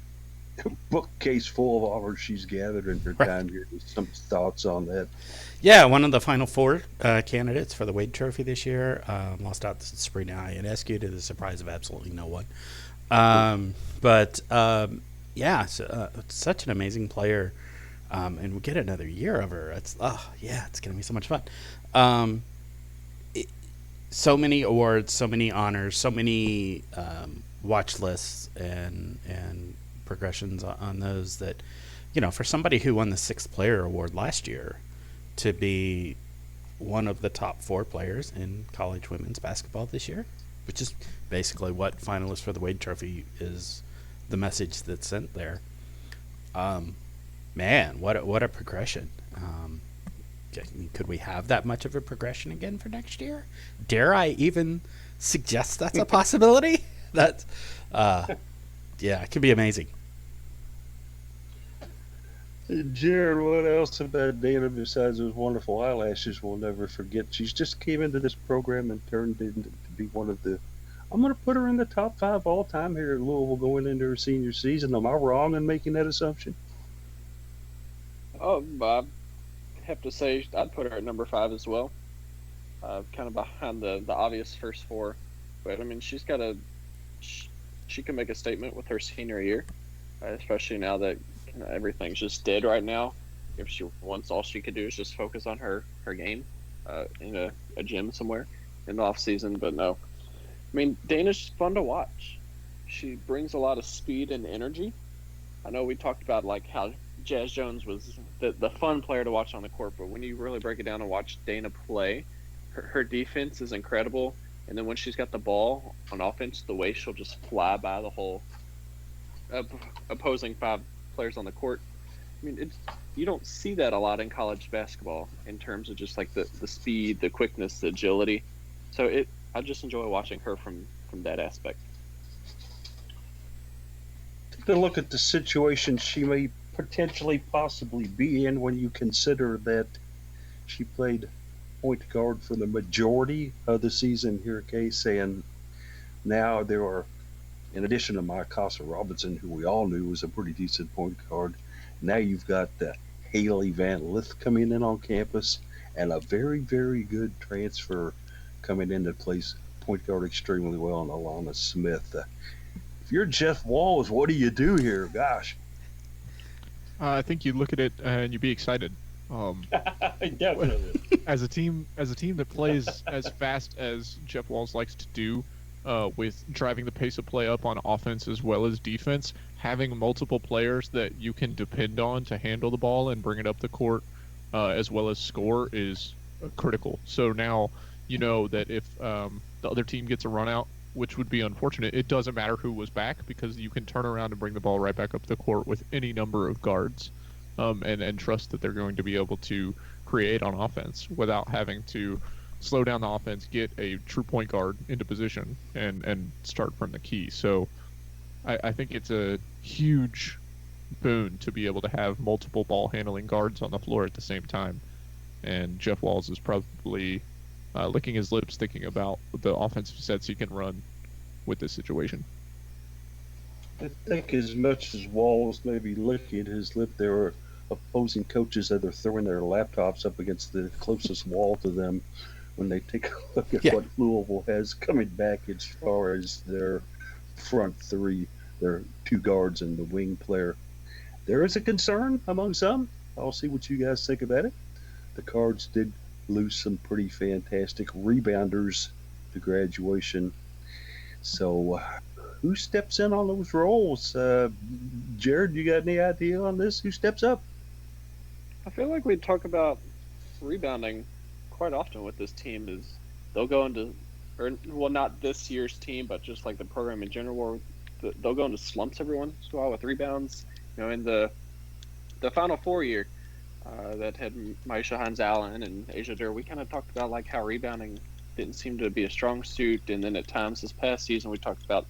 bookcase full of honors she's gathered in her time here. Some thoughts on that? Yeah, one of the Final Four candidates for the Wade Trophy this year. Lost out to Sabrina Ionescu to the surprise of absolutely no one. Such an amazing player. And we'll get another year of her. It's going to be so much fun. So many awards, so many honors, so many watch lists and progressions on those that, for somebody who won the 6th player award last year to be one of the top 4 players in college women's basketball this year, which is basically what finalists for the Wade Trophy is, the message that's sent there. Man, what a progression. Could we have that much of a progression again for next year? Dare I even suggest that's a possibility? That's, yeah, it could be amazing. Jared, what else about Dana besides those wonderful eyelashes we'll never forget? She's just came into this program and turned into to be one of the. I'm going to put her in the top 5 all time here at Louisville going into her senior season. Am I wrong in making that assumption? Oh, I have to say I'd put her at number 5 as well. Kind of behind the obvious first 4, but I mean she can make a statement with her senior year, especially now that everything's just dead right now. If she wants, all she could do is just focus on her game in a gym somewhere in the off season. But no, I mean Dana's fun to watch. She brings a lot of speed and energy. I know we talked about like how Jazz Jones was the fun player to watch on the court, but when you really break it down and watch Dana play, her defense is incredible. And then when she's got the ball on offense, the way she'll just fly by the whole opposing 5 players on the court. I mean, you don't see that a lot in college basketball in terms of just like the speed, the quickness, the agility. So I just enjoy watching her from that aspect. Take a look at the situation she may potentially possibly be in when you consider that she played point guard for the majority of the season here at Case, and now there are, in addition to Mike Robinson, who we all knew was a pretty decent point guard, now you've got Haley Van Lith coming in on campus, and a very, very good transfer coming in that plays point guard extremely well, and Alana Smith. If you're Jeff Walls, what do you do here? Gosh. I think you look at it and you be excited. Definitely. As a team that plays as fast as Jeff Walls likes to do, with driving the pace of play up on offense as well as defense, having multiple players that you can depend on to handle the ball and bring it up the court, as well as score, is critical. So now you know that if the other team gets a run out, which would be unfortunate, it doesn't matter who was back because you can turn around and bring the ball right back up the court with any number of guards. And trust that they're going to be able to create on offense without having to slow down the offense, get a true point guard into position, and start from the key. So I think it's a huge boon to be able to have multiple ball handling guards on the floor at the same time. And Jeff Walls is probably licking his lips thinking about the offensive sets he can run with this situation. I think as much as Walls may be licking his lip, there are opposing coaches that are throwing their laptops up against the closest wall to them when they take a look at what Louisville has coming back as far as their front 3, their 2 guards and the wing player. There is a concern among some. I'll see what you guys think about it. The Cards did lose some pretty fantastic rebounders to graduation. So who steps in on those roles? Jared, you got any idea on this? Who steps up? I feel like we talk about rebounding quite often with this team. Is they'll go into, or well, not this year's team, but just like the program in general, where they'll go into slumps every once in a while with rebounds. You know, in the Final Four year that had Maisha Hines-Allen and Asia Durr, we kind of talked about like how rebounding didn't seem to be a strong suit, and then at times this past season we talked about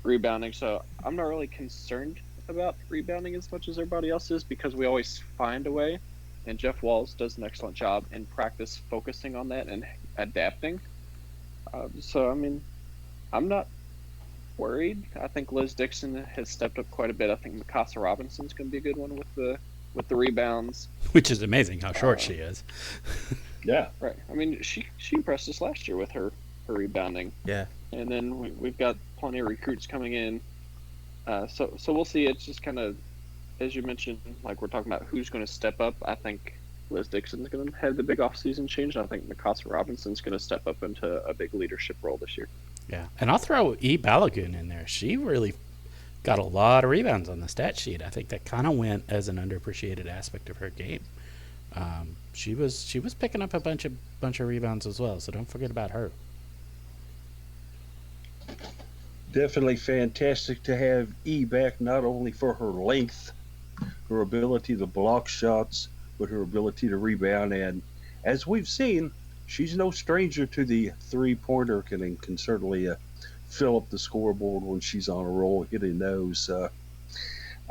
rebounding. So I'm not really concerned about rebounding as much as everybody else is because we always find a way, and Jeff Walls does an excellent job in practice focusing on that and adapting. So I mean, I'm not worried. I think Liz Dixon has stepped up quite a bit. I think Mikasa Robinson's going to be a good one with the rebounds, which is amazing how short she is. Yeah, right. I mean, she impressed us last year with her rebounding. Yeah, and then we've got plenty of recruits coming in. So we'll see. It's just kind of, as you mentioned, like we're talking about who's going to step up. I think Liz Dixon's going to have the big offseason change. I think Mikasa Robinson's going to step up into a big leadership role this year. Yeah, and I'll throw E. Balagoon in there. She really got a lot of rebounds on the stat sheet. I think that kind of went as an underappreciated aspect of her game. She was picking up a bunch of rebounds as well. So don't forget about her. Definitely fantastic to have E back, not only for her length, her ability to block shots, but her ability to rebound. And as we've seen, she's no stranger to the 3-pointer and can certainly fill up the scoreboard when she's on a roll, hitting those.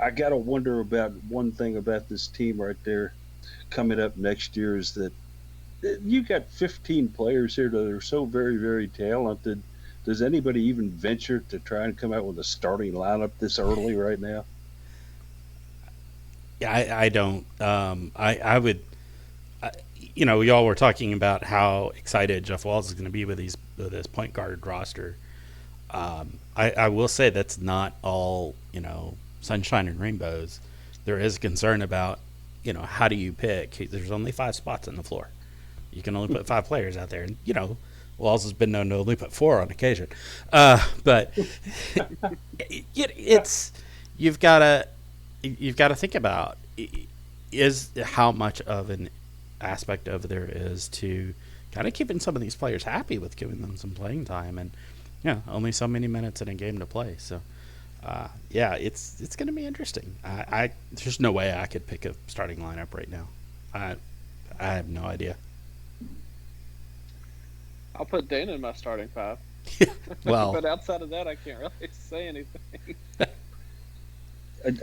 I got to wonder about one thing about this team right there coming up next year is that you got 15 players here that are so very, very talented. Does anybody even venture to try and come out with a starting lineup this early right now? Yeah, I don't. I would. Y'all were talking about how excited Jeff Walls is going to be with this point guard roster. I will say that's not all sunshine and rainbows. There is concern about how do you pick? There's only 5 spots on the floor. You can only put 5 players out there, and Walls has been known to only put 4 on occasion. But it's you've got to think about is how much of an aspect of there is to kind of keeping some of these players happy with giving them some playing time, and only so many minutes in a game to play. So it's going to be interesting. I there's no way I could pick a starting lineup right now. I have no idea. I'll put Dana in my starting 5. Well, but outside of that, I can't really say anything.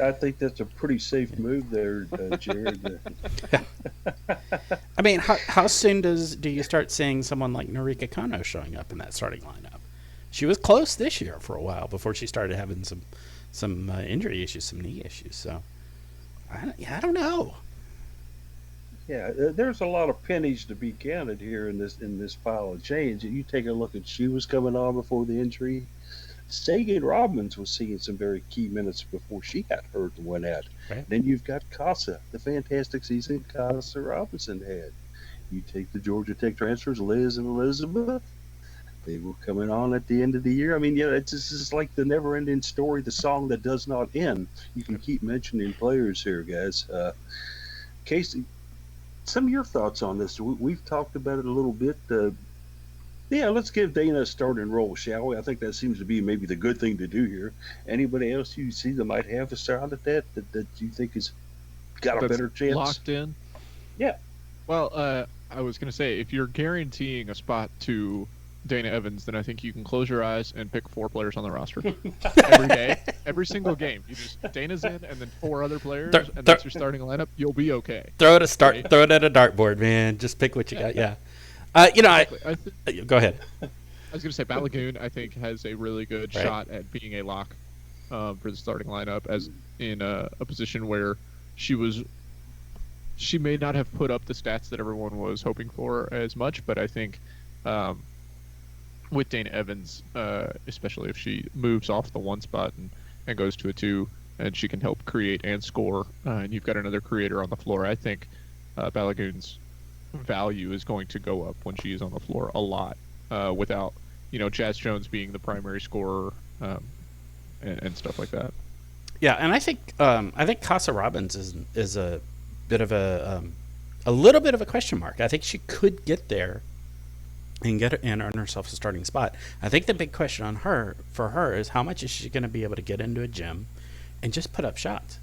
I think that's a pretty safe move there, Jared. I mean, how soon do you start seeing someone like Norika Kano showing up in that starting lineup? She was close this year for a while before she started having some injury issues, some knee issues. So I don't know. Yeah, there's a lot of pennies to be counted here in this pile of change. You take a look at she was coming on before the injury. Sagan Robbins was seeing some very key minutes before she got hurt and went out. Right. Then you've got Casa, the fantastic season Casa Robinson had. You take the Georgia Tech transfers, Liz and Elizabeth. They were coming on at the end of the year. I mean, it's just like the never-ending story, the song that does not end. You can keep mentioning players here, guys. Casey, some of your thoughts on this. We've talked about it a little bit. Let's give Dana a starting role, shall we? I think that seems to be maybe the good thing to do here. Anybody else you see that might have a shot at that you think has got a better chance? Locked in? Yeah. Well, I was going to say, if you're guaranteeing a spot to Dana Evans, then I think you can close your eyes and pick 4 players on the roster every day, every single game. You just Dana's in, and then 4 other players, and that's your starting lineup. You'll be okay. Throw it at a dartboard, man. Just pick what you got. Yeah. Exactly. Go ahead. I was going to say Balagoon, I think, has a really good shot at being a lock for the starting lineup, as in a position where she may not have put up the stats that everyone was hoping for as much, but I think with Dana Evans, especially if she moves off the 1 spot and goes to a 2, and she can help create and score, and you've got another creator on the floor, I think Balagoon's value is going to go up when she is on the floor a lot, without Jazz Jones being the primary scorer and stuff like that. Yeah, and I think Casa Robbins is a bit of a little bit of a question mark. I think she could get there and earn herself a starting spot. I think the big question for her is how much is she going to be able to get into a gym and just put up shots,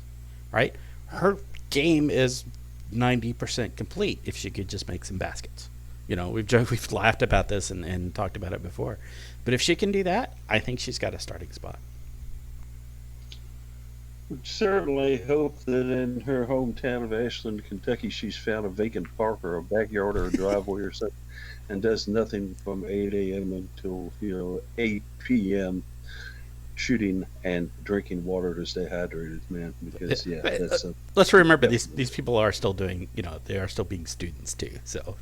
right? Her game is 90% complete if she could just make some baskets. We've laughed about this and talked about it before, but if she can do that, I think she's got a starting spot. We certainly hope that in her hometown of Ashland, Kentucky, she's found a vacant park or a backyard or a driveway or something, and does nothing from 8 a.m. until 8 p.m. shooting and drinking water to stay hydrated, man. Because that's let's remember these people are still doing, they are still being students too, so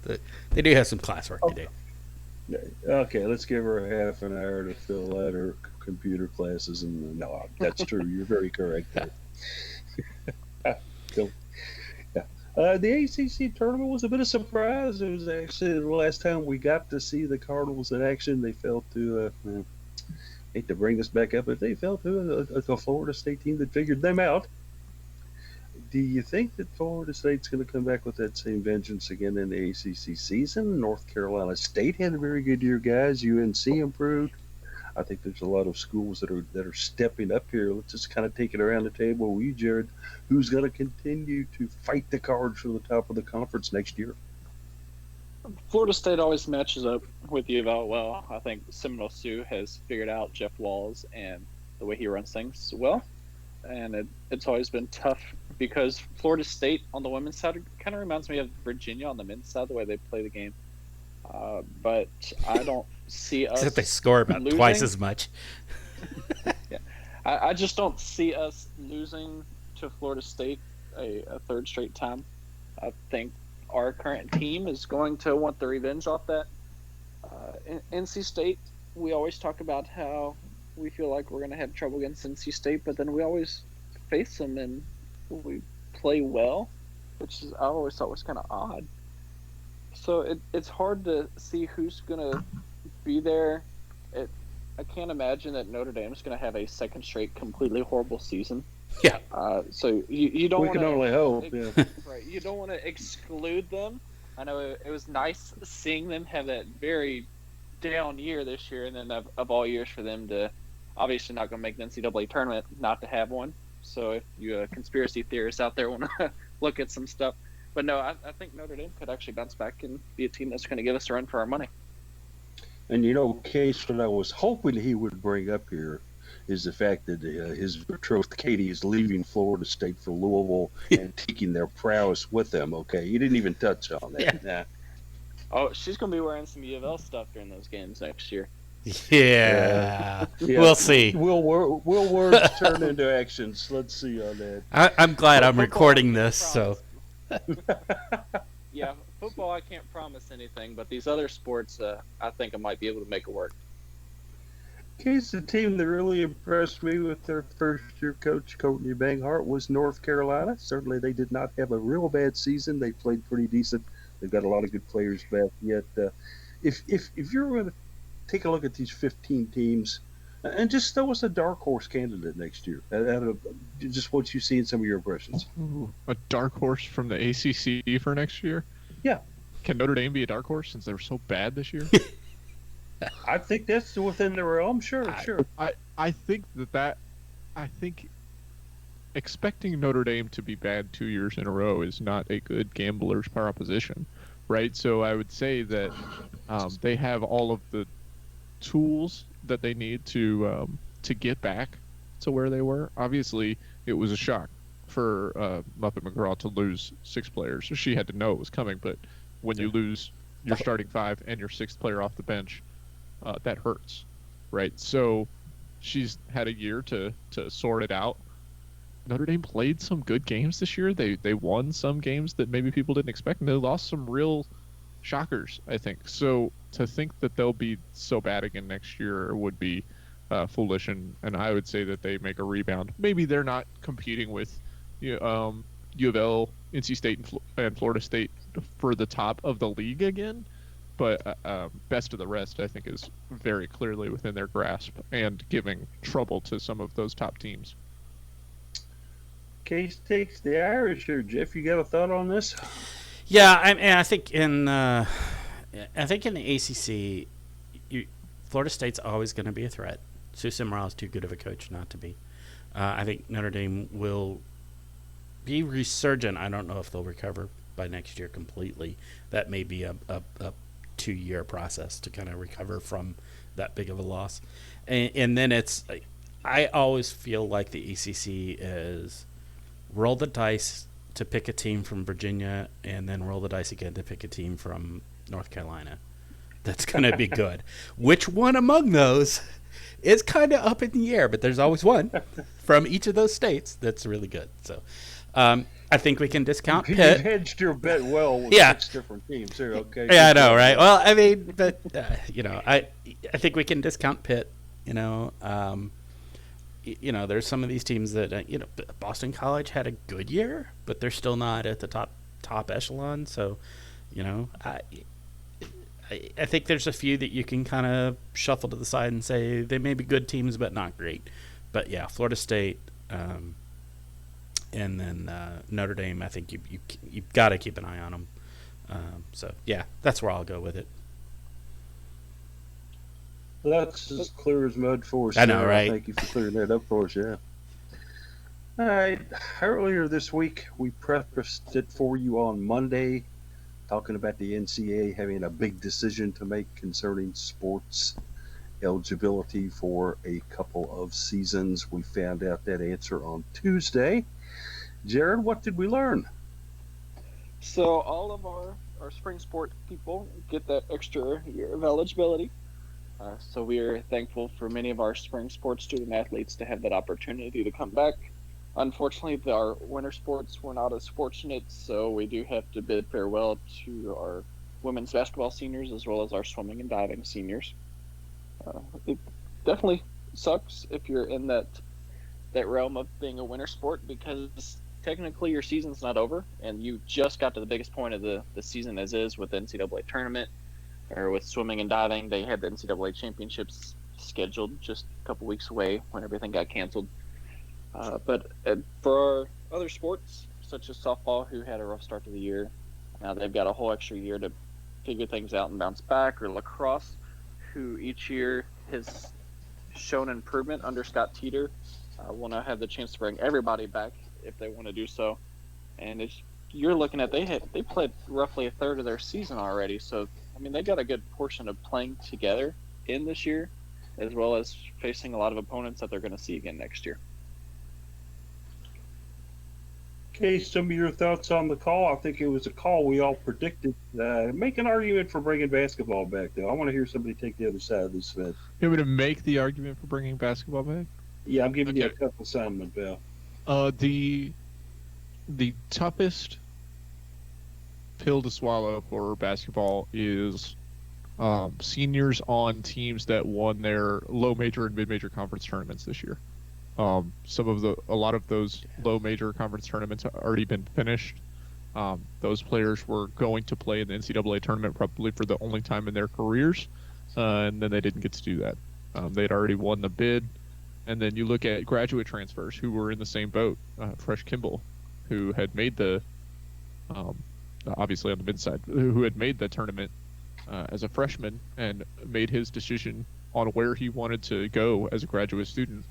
they do have some classwork to do. Okay, let's give her a half an hour to fill out her computer classes, and no, that's true. You're very correct there. The ACC tournament was a bit of a surprise. It was actually the last time we got to see the Cardinals in action. They fell to, hate to bring this back up, but they fell to a Florida State team that figured them out. Do you think that Florida State's going to come back with that same vengeance again in the ACC season? North Carolina State had a very good year, guys. UNC improved. I think there's a lot of schools that are stepping up here. Let's just kind of take it around the table. We, Jared, who's going to continue to fight the cards for the top of the conference next year? Florida State always matches up with UofL well. I think Seminole Sioux has figured out Jeff Walls and the way he runs things well. And it's always been tough because Florida State on the women's side kind of reminds me of Virginia on the men's side, the way they play the game. But I don't see us. Except they score about losing. twice as much. Yeah, I just don't see us losing to Florida State a third straight time. I think our current team is going to want the revenge off that. NC State, we always talk about how we feel like we're going to have trouble against NC State, but then we always face them and we play well, which is I always thought was kind of odd. So it's hard to see who's going to be there. I can't imagine that Notre Dame is going to have a second straight completely horrible season. Yeah. So you don't. We can only hope. Yeah. Right. You don't want to exclude them. I know it was nice seeing them have that very down year this year, and then of all years for them to obviously not going to make the NCAA tournament, not to have one. So if you conspiracy theorists out there want to look at some stuff, but no, I think Notre Dame could actually bounce back and be a team that's going to give us a run for our money. And Case, what I was hoping he would bring up here is the fact that his betrothed Katie is leaving Florida State for Louisville and taking their prowess with them. Okay, you didn't even touch on that. Yeah. Nah. Oh, she's going to be wearing some UofL stuff during those games next year. Yeah. Yeah. We'll see. Will words turn into actions? Let's see on that. I'm glad I'm Football, recording I can't this, so. Yeah, football I can't promise anything, but these other sports, I think I might be able to make it work. Case, the team that really impressed me with their first-year coach, Courtney Banghart, was North Carolina. Certainly they did not have a real bad season. They played pretty decent. They've got a lot of good players back. Yet, if you're going to take a look at these 15 teams, and just throw us a dark horse candidate next year, out of just what you see in some of your impressions. Ooh, a dark horse from the ACC for next year? Yeah. Can Notre Dame be a dark horse since they were so bad this year? I think that's within the realm. Sure. I think I think expecting Notre Dame to be bad 2 years in a row is not a good gambler's proposition, right? So I would say that they have all of the tools that they need to get back to where they were. Obviously, it was a shock for Muffet McGraw to lose 6 players. So she had to know it was coming, but when you lose your starting 5 and your 6th player off the bench, that hurts, right? So she's had a year to sort it out. Notre Dame played some good games this year. They won some games that maybe people didn't expect, and they lost some real shockers, I think. So to think that they'll be so bad again next year would be foolish, and I would say that they make a rebound. Maybe they're not competing with U of L, NC State, and Florida State for the top of the league again, but best of the rest, I think, is very clearly within their grasp and giving trouble to some of those top teams. Case takes the Irish here. Jeff, you got a thought on this? Yeah, I think in the ACC, Florida State's always going to be a threat. Sue Simmerall is too good of a coach not to be. I think Notre Dame will be resurgent. I don't know if they'll recover by next year completely. That may be a 2-year process to kind of recover from that big of a loss. And then I always feel like the ACC is roll the dice to pick a team from Virginia and then roll the dice again to pick a team from North Carolina that's going to be good. Which one among those is kind of up in the air, but there's always one from each of those states that's really good. So I think we can discount Pitt. You hedged your bet well with 6 different teams here, okay? Yeah, I know, right? Well, I mean, but, I think we can discount Pitt, there's some of these teams that, Boston College had a good year, but they're still not at the top echelon. So, I think there's a few that you can kind of shuffle to the side and say they may be good teams, but not great. But yeah, Florida State, and then Notre Dame. I think you've got to keep an eye on them. So yeah, that's where I'll go with it. That's as clear as mud for us. I know, Sarah. right? Thank you for clearing that up for us. Yeah. All right. Earlier this week, we prefaced it for you on Monday, talking about the NCAA having a big decision to make concerning sports eligibility for a couple of seasons. We found out that answer on Tuesday. Jared, what did we learn? So all of our spring sport people get that extra year of eligibility. So we are thankful for many of our spring sports student athletes to have that opportunity to come back. Unfortunately, our winter sports were not as fortunate, so we do have to bid farewell to our women's basketball seniors as well as our swimming and diving seniors. It definitely sucks if you're in that realm of being a winter sport, because technically your season's not over and you just got to the biggest point of the season as is with the NCAA tournament. Or with swimming and diving, they had the NCAA championships scheduled just a couple weeks away when everything got canceled. But for our other sports, such as softball, who had a rough start to the year, now they've got a whole extra year to figure things out and bounce back. Or lacrosse, who each year has shown improvement under Scott Teeter, will now have the chance to bring everybody back if they want to do so. And you're looking at, they played roughly a third of their season already, so I mean, they got a good portion of playing together in this year, as well as facing a lot of opponents that they're going to see again next year. Okay, some of your thoughts on the call. I think it was a call we all predicted. Make an argument for bringing basketball back, though. I want to hear somebody take the other side of this fence. You want me to make the argument for bringing basketball back? Yeah, I'm giving you a tough assignment, Bill. The toughest pill to swallow for basketball is seniors on teams that won their low major and mid major conference tournaments this year. A lot of those low major conference tournaments have already been finished. Those players were going to play in the NCAA tournament probably for the only time in their careers, and then they didn't get to do that. They'd already won the bid. And then you look at graduate transfers who were in the same boat. Fresh Kimball, who had made the obviously on the mid side, who had made the tournament as a freshman and made his decision on where he wanted to go as a graduate student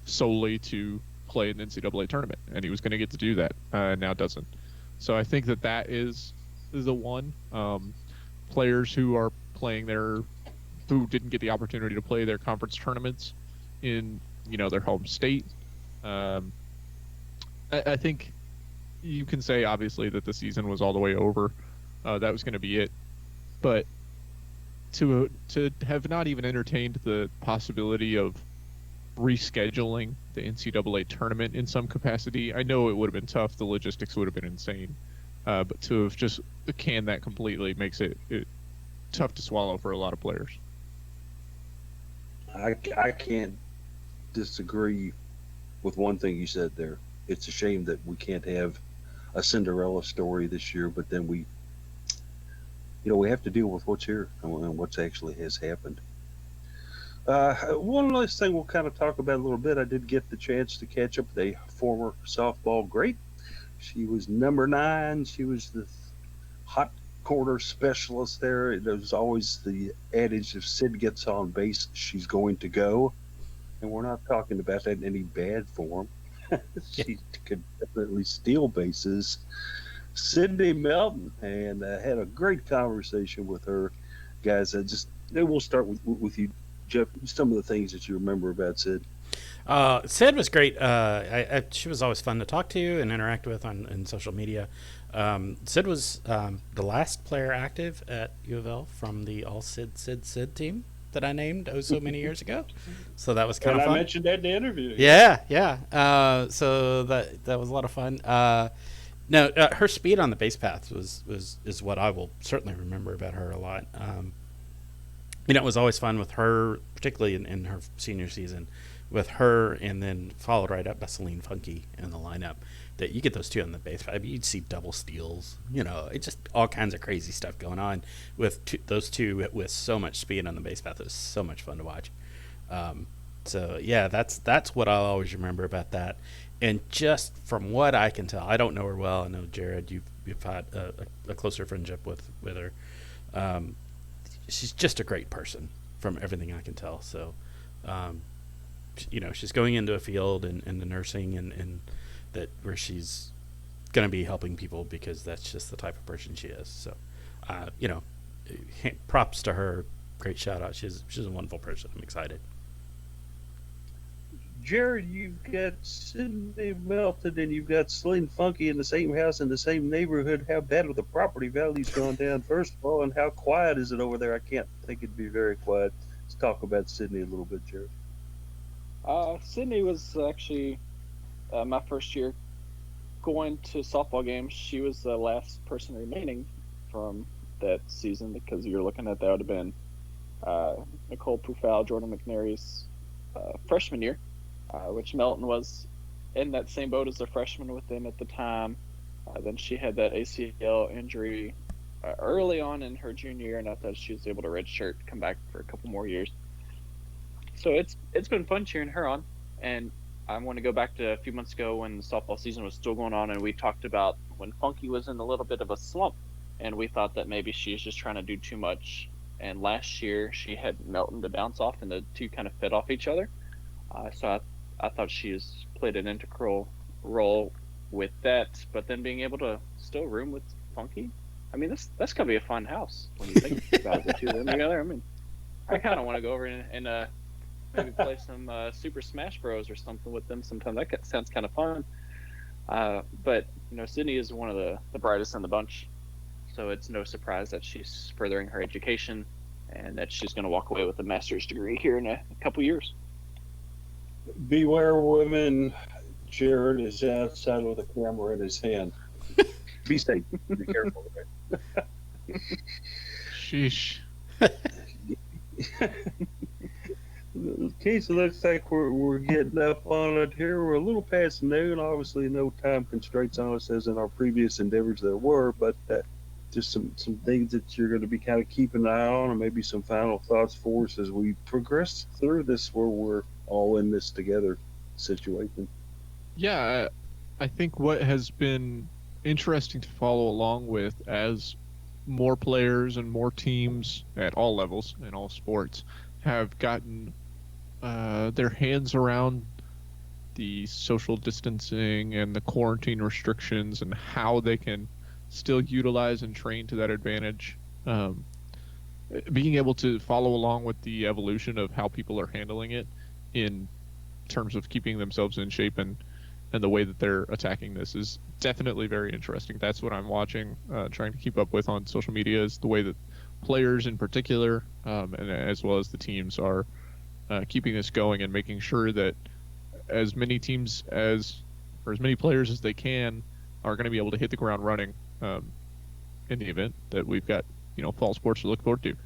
solely to play in the NCAA tournament, and he was going to get to do that. Now doesn't. So I think that is the one. Players who are playing who didn't get the opportunity to play their conference tournaments in their home state. I think you can say obviously that the season was all the way over. That was going to be it. But to have not even entertained the possibility of rescheduling the NCAA tournament in some capacity, I know it would have been tough. The logistics would have been insane. But to have just canned that completely makes it tough to swallow for a lot of players. I can't disagree with one thing you said there. It's a shame that we can't have a Cinderella story this year, but then we have to deal with what's here and what's actually has happened. One last thing we'll kind of talk about a little bit. I did get the chance to catch up with a former softball great. She was number 9. She was the hot corner specialist there. There's always the adage, if Sid gets on base, she's going to go. And we're not talking about that in any bad form. She could definitely steal bases. Sydney Melton, and had a great conversation with her. Guys, we'll start with you, Jeff. Some of the things that you remember about Sid. Sid was great. She was always fun to talk to and interact with on social media. Sid was the last player active at UofL from the all Sid team that I named so many years ago. So that was kind of fun. I mentioned that in the interview. Yeah. So that was a lot of fun. No, her speed on the base paths is what I will certainly remember about her a lot. It was always fun with her, particularly in her senior season, with her, and then followed right up by Celine Funky in the lineup. That you get those two on the base. I mean, you'd see double steals. It's just all kinds of crazy stuff going on with those two with so much speed on the base path. It was so much fun to watch. So yeah, that's what I'll always remember about that. And just from what I can tell, I don't know her well. I know Jared, you've had a closer friendship with her. Um, she's just a great person from everything I can tell. So, she's going into a field in the nursing and that where she's going to be helping people because that's just the type of person she is. So, props to her. Great shout out. She's a wonderful person. I'm excited. Jared, you've got Sydney Melton and you've got Slim Funky in the same house in the same neighborhood. How bad have the property values gone down, first of all, and how quiet is it over there? I can't think it'd be very quiet. Let's talk about Sydney a little bit, Jared. Sydney was actually my first year going to softball games. She was the last person remaining from that season because you're looking at that would have been Nicole Pufal, Jordan McNary's freshman year, which Melton was in that same boat as a freshman with them at the time. Then she had that ACL injury early on in her junior year, and I thought she was able to redshirt, come back for a couple more years. So it's been fun cheering her on. And I want to go back to a few months ago when the softball season was still going on, and we talked about when Funky was in a little bit of a slump, and we thought that maybe she's just trying to do too much. And last year she had Melton to bounce off, and the two kind of fed off each other. So I thought she has played an integral role with that. But then being able to still room with Funky, I mean, that's gonna be a fun house when you think about the two of them together. I mean, I kind of want to go over and maybe play some Super Smash Bros. Or something with them sometime. That sounds kind of fun. But Sydney is one of the brightest in the bunch, so it's no surprise that she's furthering her education and that she's going to walk away with a master's degree here in a couple years. Beware women. Jared is outside with a camera in his hand. Be safe. Be careful. Sheesh. Okay, so looks like we're getting up on it here. We're a little past noon. Obviously, no time constraints on us as in our previous endeavors there were, but just some things that you're going to be kind of keeping an eye on, and maybe some final thoughts for us as we progress through this, where we're all in this together situation. Yeah, I think what has been interesting to follow along with as more players and more teams at all levels in all sports have gotten their hands around the social distancing and the quarantine restrictions and how they can still utilize and train to that advantage. Being able to follow along with the evolution of how people are handling it in terms of keeping themselves in shape and the way that they're attacking this is definitely very interesting. That's what I'm watching, trying to keep up with on social media, is the way that players in particular, and as well as the teams, are keeping this going and making sure that as many teams or as many players as they can are going to be able to hit the ground running in the event that we've got fall sports to look forward to.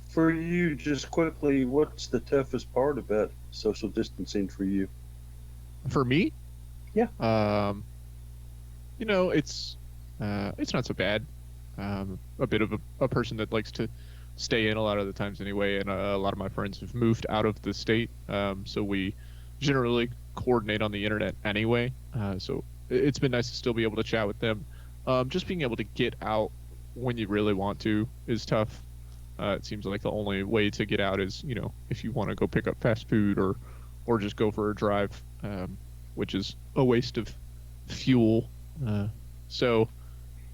For you, just quickly, what's the toughest part about social distancing for you? For me, yeah, it's not so bad. A bit of a person that likes to stay in a lot of the times anyway, and a lot of my friends have moved out of the state, so we generally coordinate on the internet anyway. So it's been nice to still be able to chat with them. Just being able to get out when you really want to is tough. It seems like the only way to get out is, if you want to go pick up fast food or just go for a drive, which is a waste of fuel. So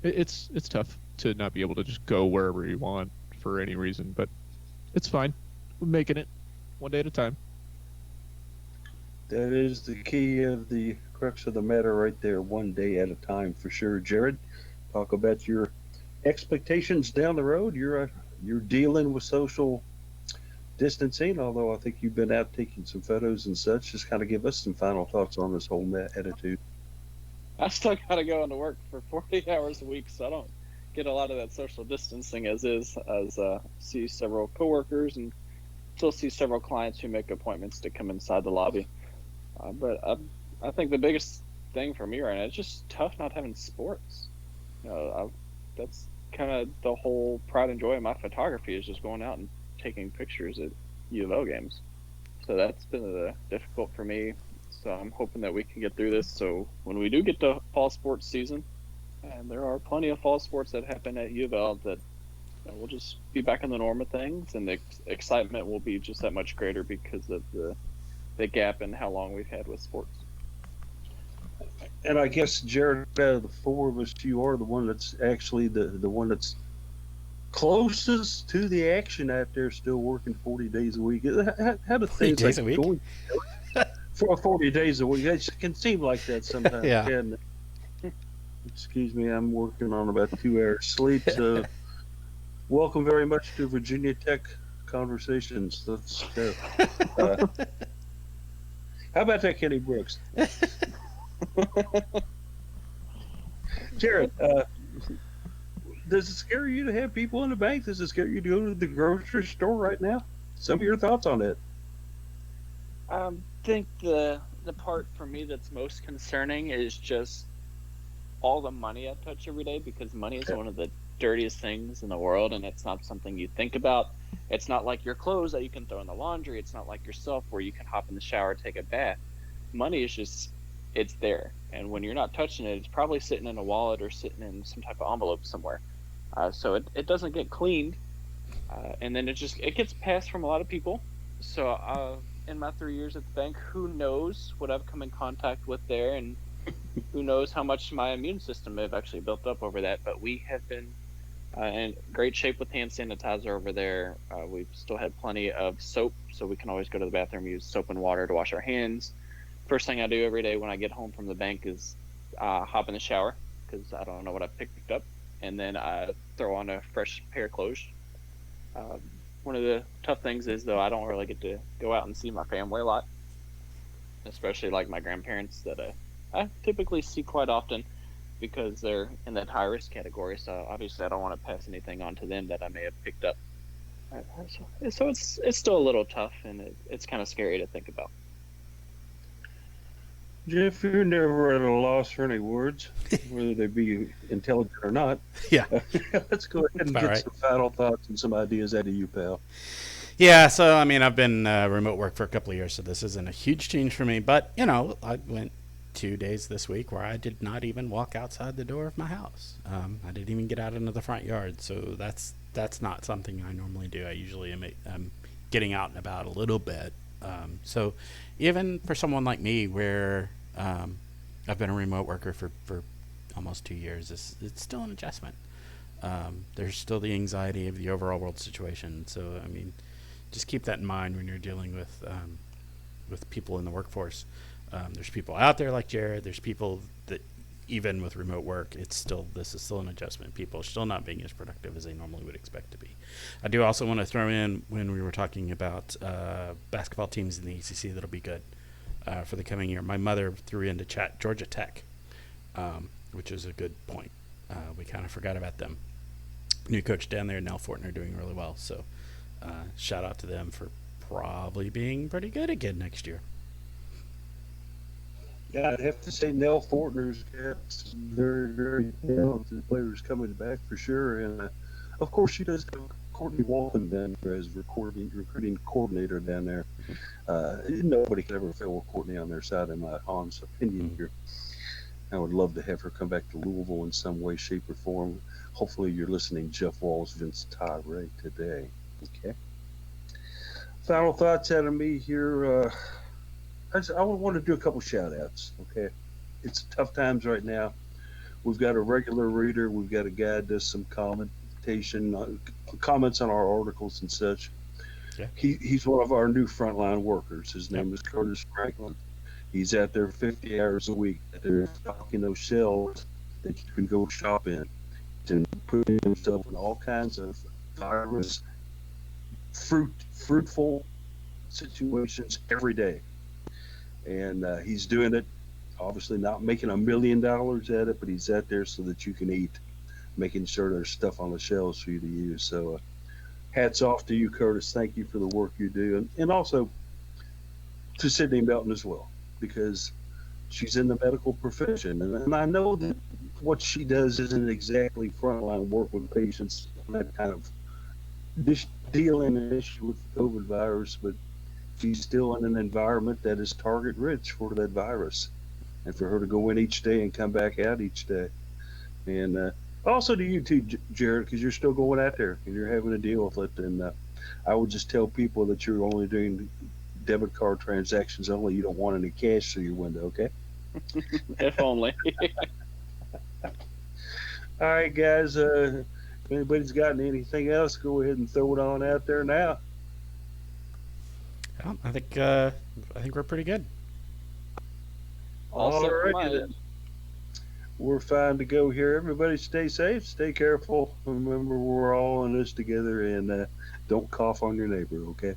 it's tough to not be able to just go wherever you want for any reason, but it's fine. We're making it one day at a time. That is the key of the crux of the matter right there, one day at a time for sure. Jared, talk about your expectations down the road. You're dealing with social distancing, although I think you've been out taking some photos and such. Just kind of give us some final thoughts on this whole attitude. I still got to go into work for 40 hours a week, so I don't get a lot of that social distancing as see several coworkers and still see several clients who make appointments to come inside the lobby. But I think the biggest thing for me right now is just tough not having sports. That's kind of the whole pride and joy of my photography, is just going out and taking pictures at UofL games. So that's been difficult for me. So I'm hoping that we can get through this. So when we do get to fall sports season, and there are plenty of fall sports that happen at U of L, that we'll just be back in the norm of things, and the excitement will be just that much greater because of the gap in how long we've had with sports. And I guess, Jared, out of the four of us, you are the one that's actually the one that's closest to the action out there, still working 40 days a week. How do 40 things days like a week? going for 40 days a week? It can seem like that sometimes. Yeah. Can excuse me, I'm working on about 2 hours sleep. So, welcome very much to Virginia Tech Conversations. Let's go. How about that, Kenny Brooks? Jared, does it scare you to have people in the bank? Does it scare you to go to the grocery store right now? Some of your thoughts on that? I think the part for me that's most concerning is just all the money I touch every day, because money is one of the dirtiest things in the world, and it's not something you think about. It's not like your clothes that you can throw in the laundry. It's not like yourself where you can hop in the shower, take a bath. Money is just, it's there, and when you're not touching it, it's probably sitting in a wallet or sitting in some type of envelope somewhere. So it doesn't get cleaned, and then it gets passed from a lot of people. So in my 3 years at the bank, who knows what I've come in contact with there, and who knows how much my immune system may have actually built up over that. But we have been in great shape with hand sanitizer over there. We've still had plenty of soap, so we can always go to the bathroom, use soap and water to wash our hands. First thing I do every day when I get home from the bank is hop in the shower, because I don't know what I picked up, and then I throw on a fresh pair of clothes. One of the tough things is, though, I don't really get to go out and see my family a lot, especially like my grandparents that I typically see quite often, because they're in that high risk category. So obviously I don't want to pass anything on to them that I may have picked up. So it's still a little tough, and it's kind of scary to think about. Jeff, you're never at a loss for any words, whether they be intelligent or not. Yeah. Let's go ahead and That's get right. some final thoughts and some ideas out of you, pal. Yeah, so I mean, I've been remote work for a couple of years, so this isn't a huge change for me. But I went 2 days this week where I did not even walk outside the door of my house. I didn't even get out into the front yard, so that's not something I normally do. I usually am getting out and about a little bit. So even for someone like me, where I've been a remote worker for almost 2 years, it's still an adjustment. There's still the anxiety of the overall world situation. So I mean, just keep that in mind when you're dealing with people in the workforce. There's people out there like Jared. There's people that even with remote work, this is still an adjustment. People are still not being as productive as they normally would expect to be. I do also want to throw in, when we were talking about basketball teams in the ACC that'll be good for the coming year, my mother threw into chat Georgia Tech, which is a good point. We kind of forgot about them. New coach down there, Nell Fortner, doing really well. So shout out to them for probably being pretty good again next year. Yeah, I'd have to say Nell Fortner's got some very, very talented players coming back for sure. And, of course, she does have Courtney Walton down there as recruiting coordinator down there. Nobody could ever fail with Courtney on their side, in my honest opinion here. I would love to have her come back to Louisville in some way, shape, or form. Hopefully you're listening, Jeff Walls, Vince Ray today. Okay. Final thoughts out of me here. I want to do a couple shout outs. Okay. It's tough times right now. We've got a regular reader. We've got a guy that does some comments on our articles and such. Yeah. He's one of our new frontline workers. His name is Curtis Franklin. He's out there 50 hours a week. They're stocking those shelves that you can go shop in, and putting himself in all kinds of virus, fruitful situations every day. And he's doing it, obviously not making $1 million at it, but he's out there so that you can eat, making sure there's stuff on the shelves for you to use. So hats off to you, Curtis. Thank you for the work you do. And also to Sydney Melton as well, because she's in the medical profession. And I know that what she does isn't exactly frontline work with patients, that kind of dealing an issue with the COVID virus, but she's still in an environment that is target rich for that virus, and for her to go in each day and come back out each day. And also to you too, Jared, because you're still going out there and you're having to deal with it. And I would just tell people that you're only doing debit card transactions only. You don't want any cash through your window, okay? If only. All right, guys. If anybody's gotten anything else, go ahead and throw it on out there now. Well, I think we're pretty good. All set from my Alrighty end. We're fine to go here. Everybody stay safe, stay careful. Remember, we're all in this together, and don't cough on your neighbor, okay?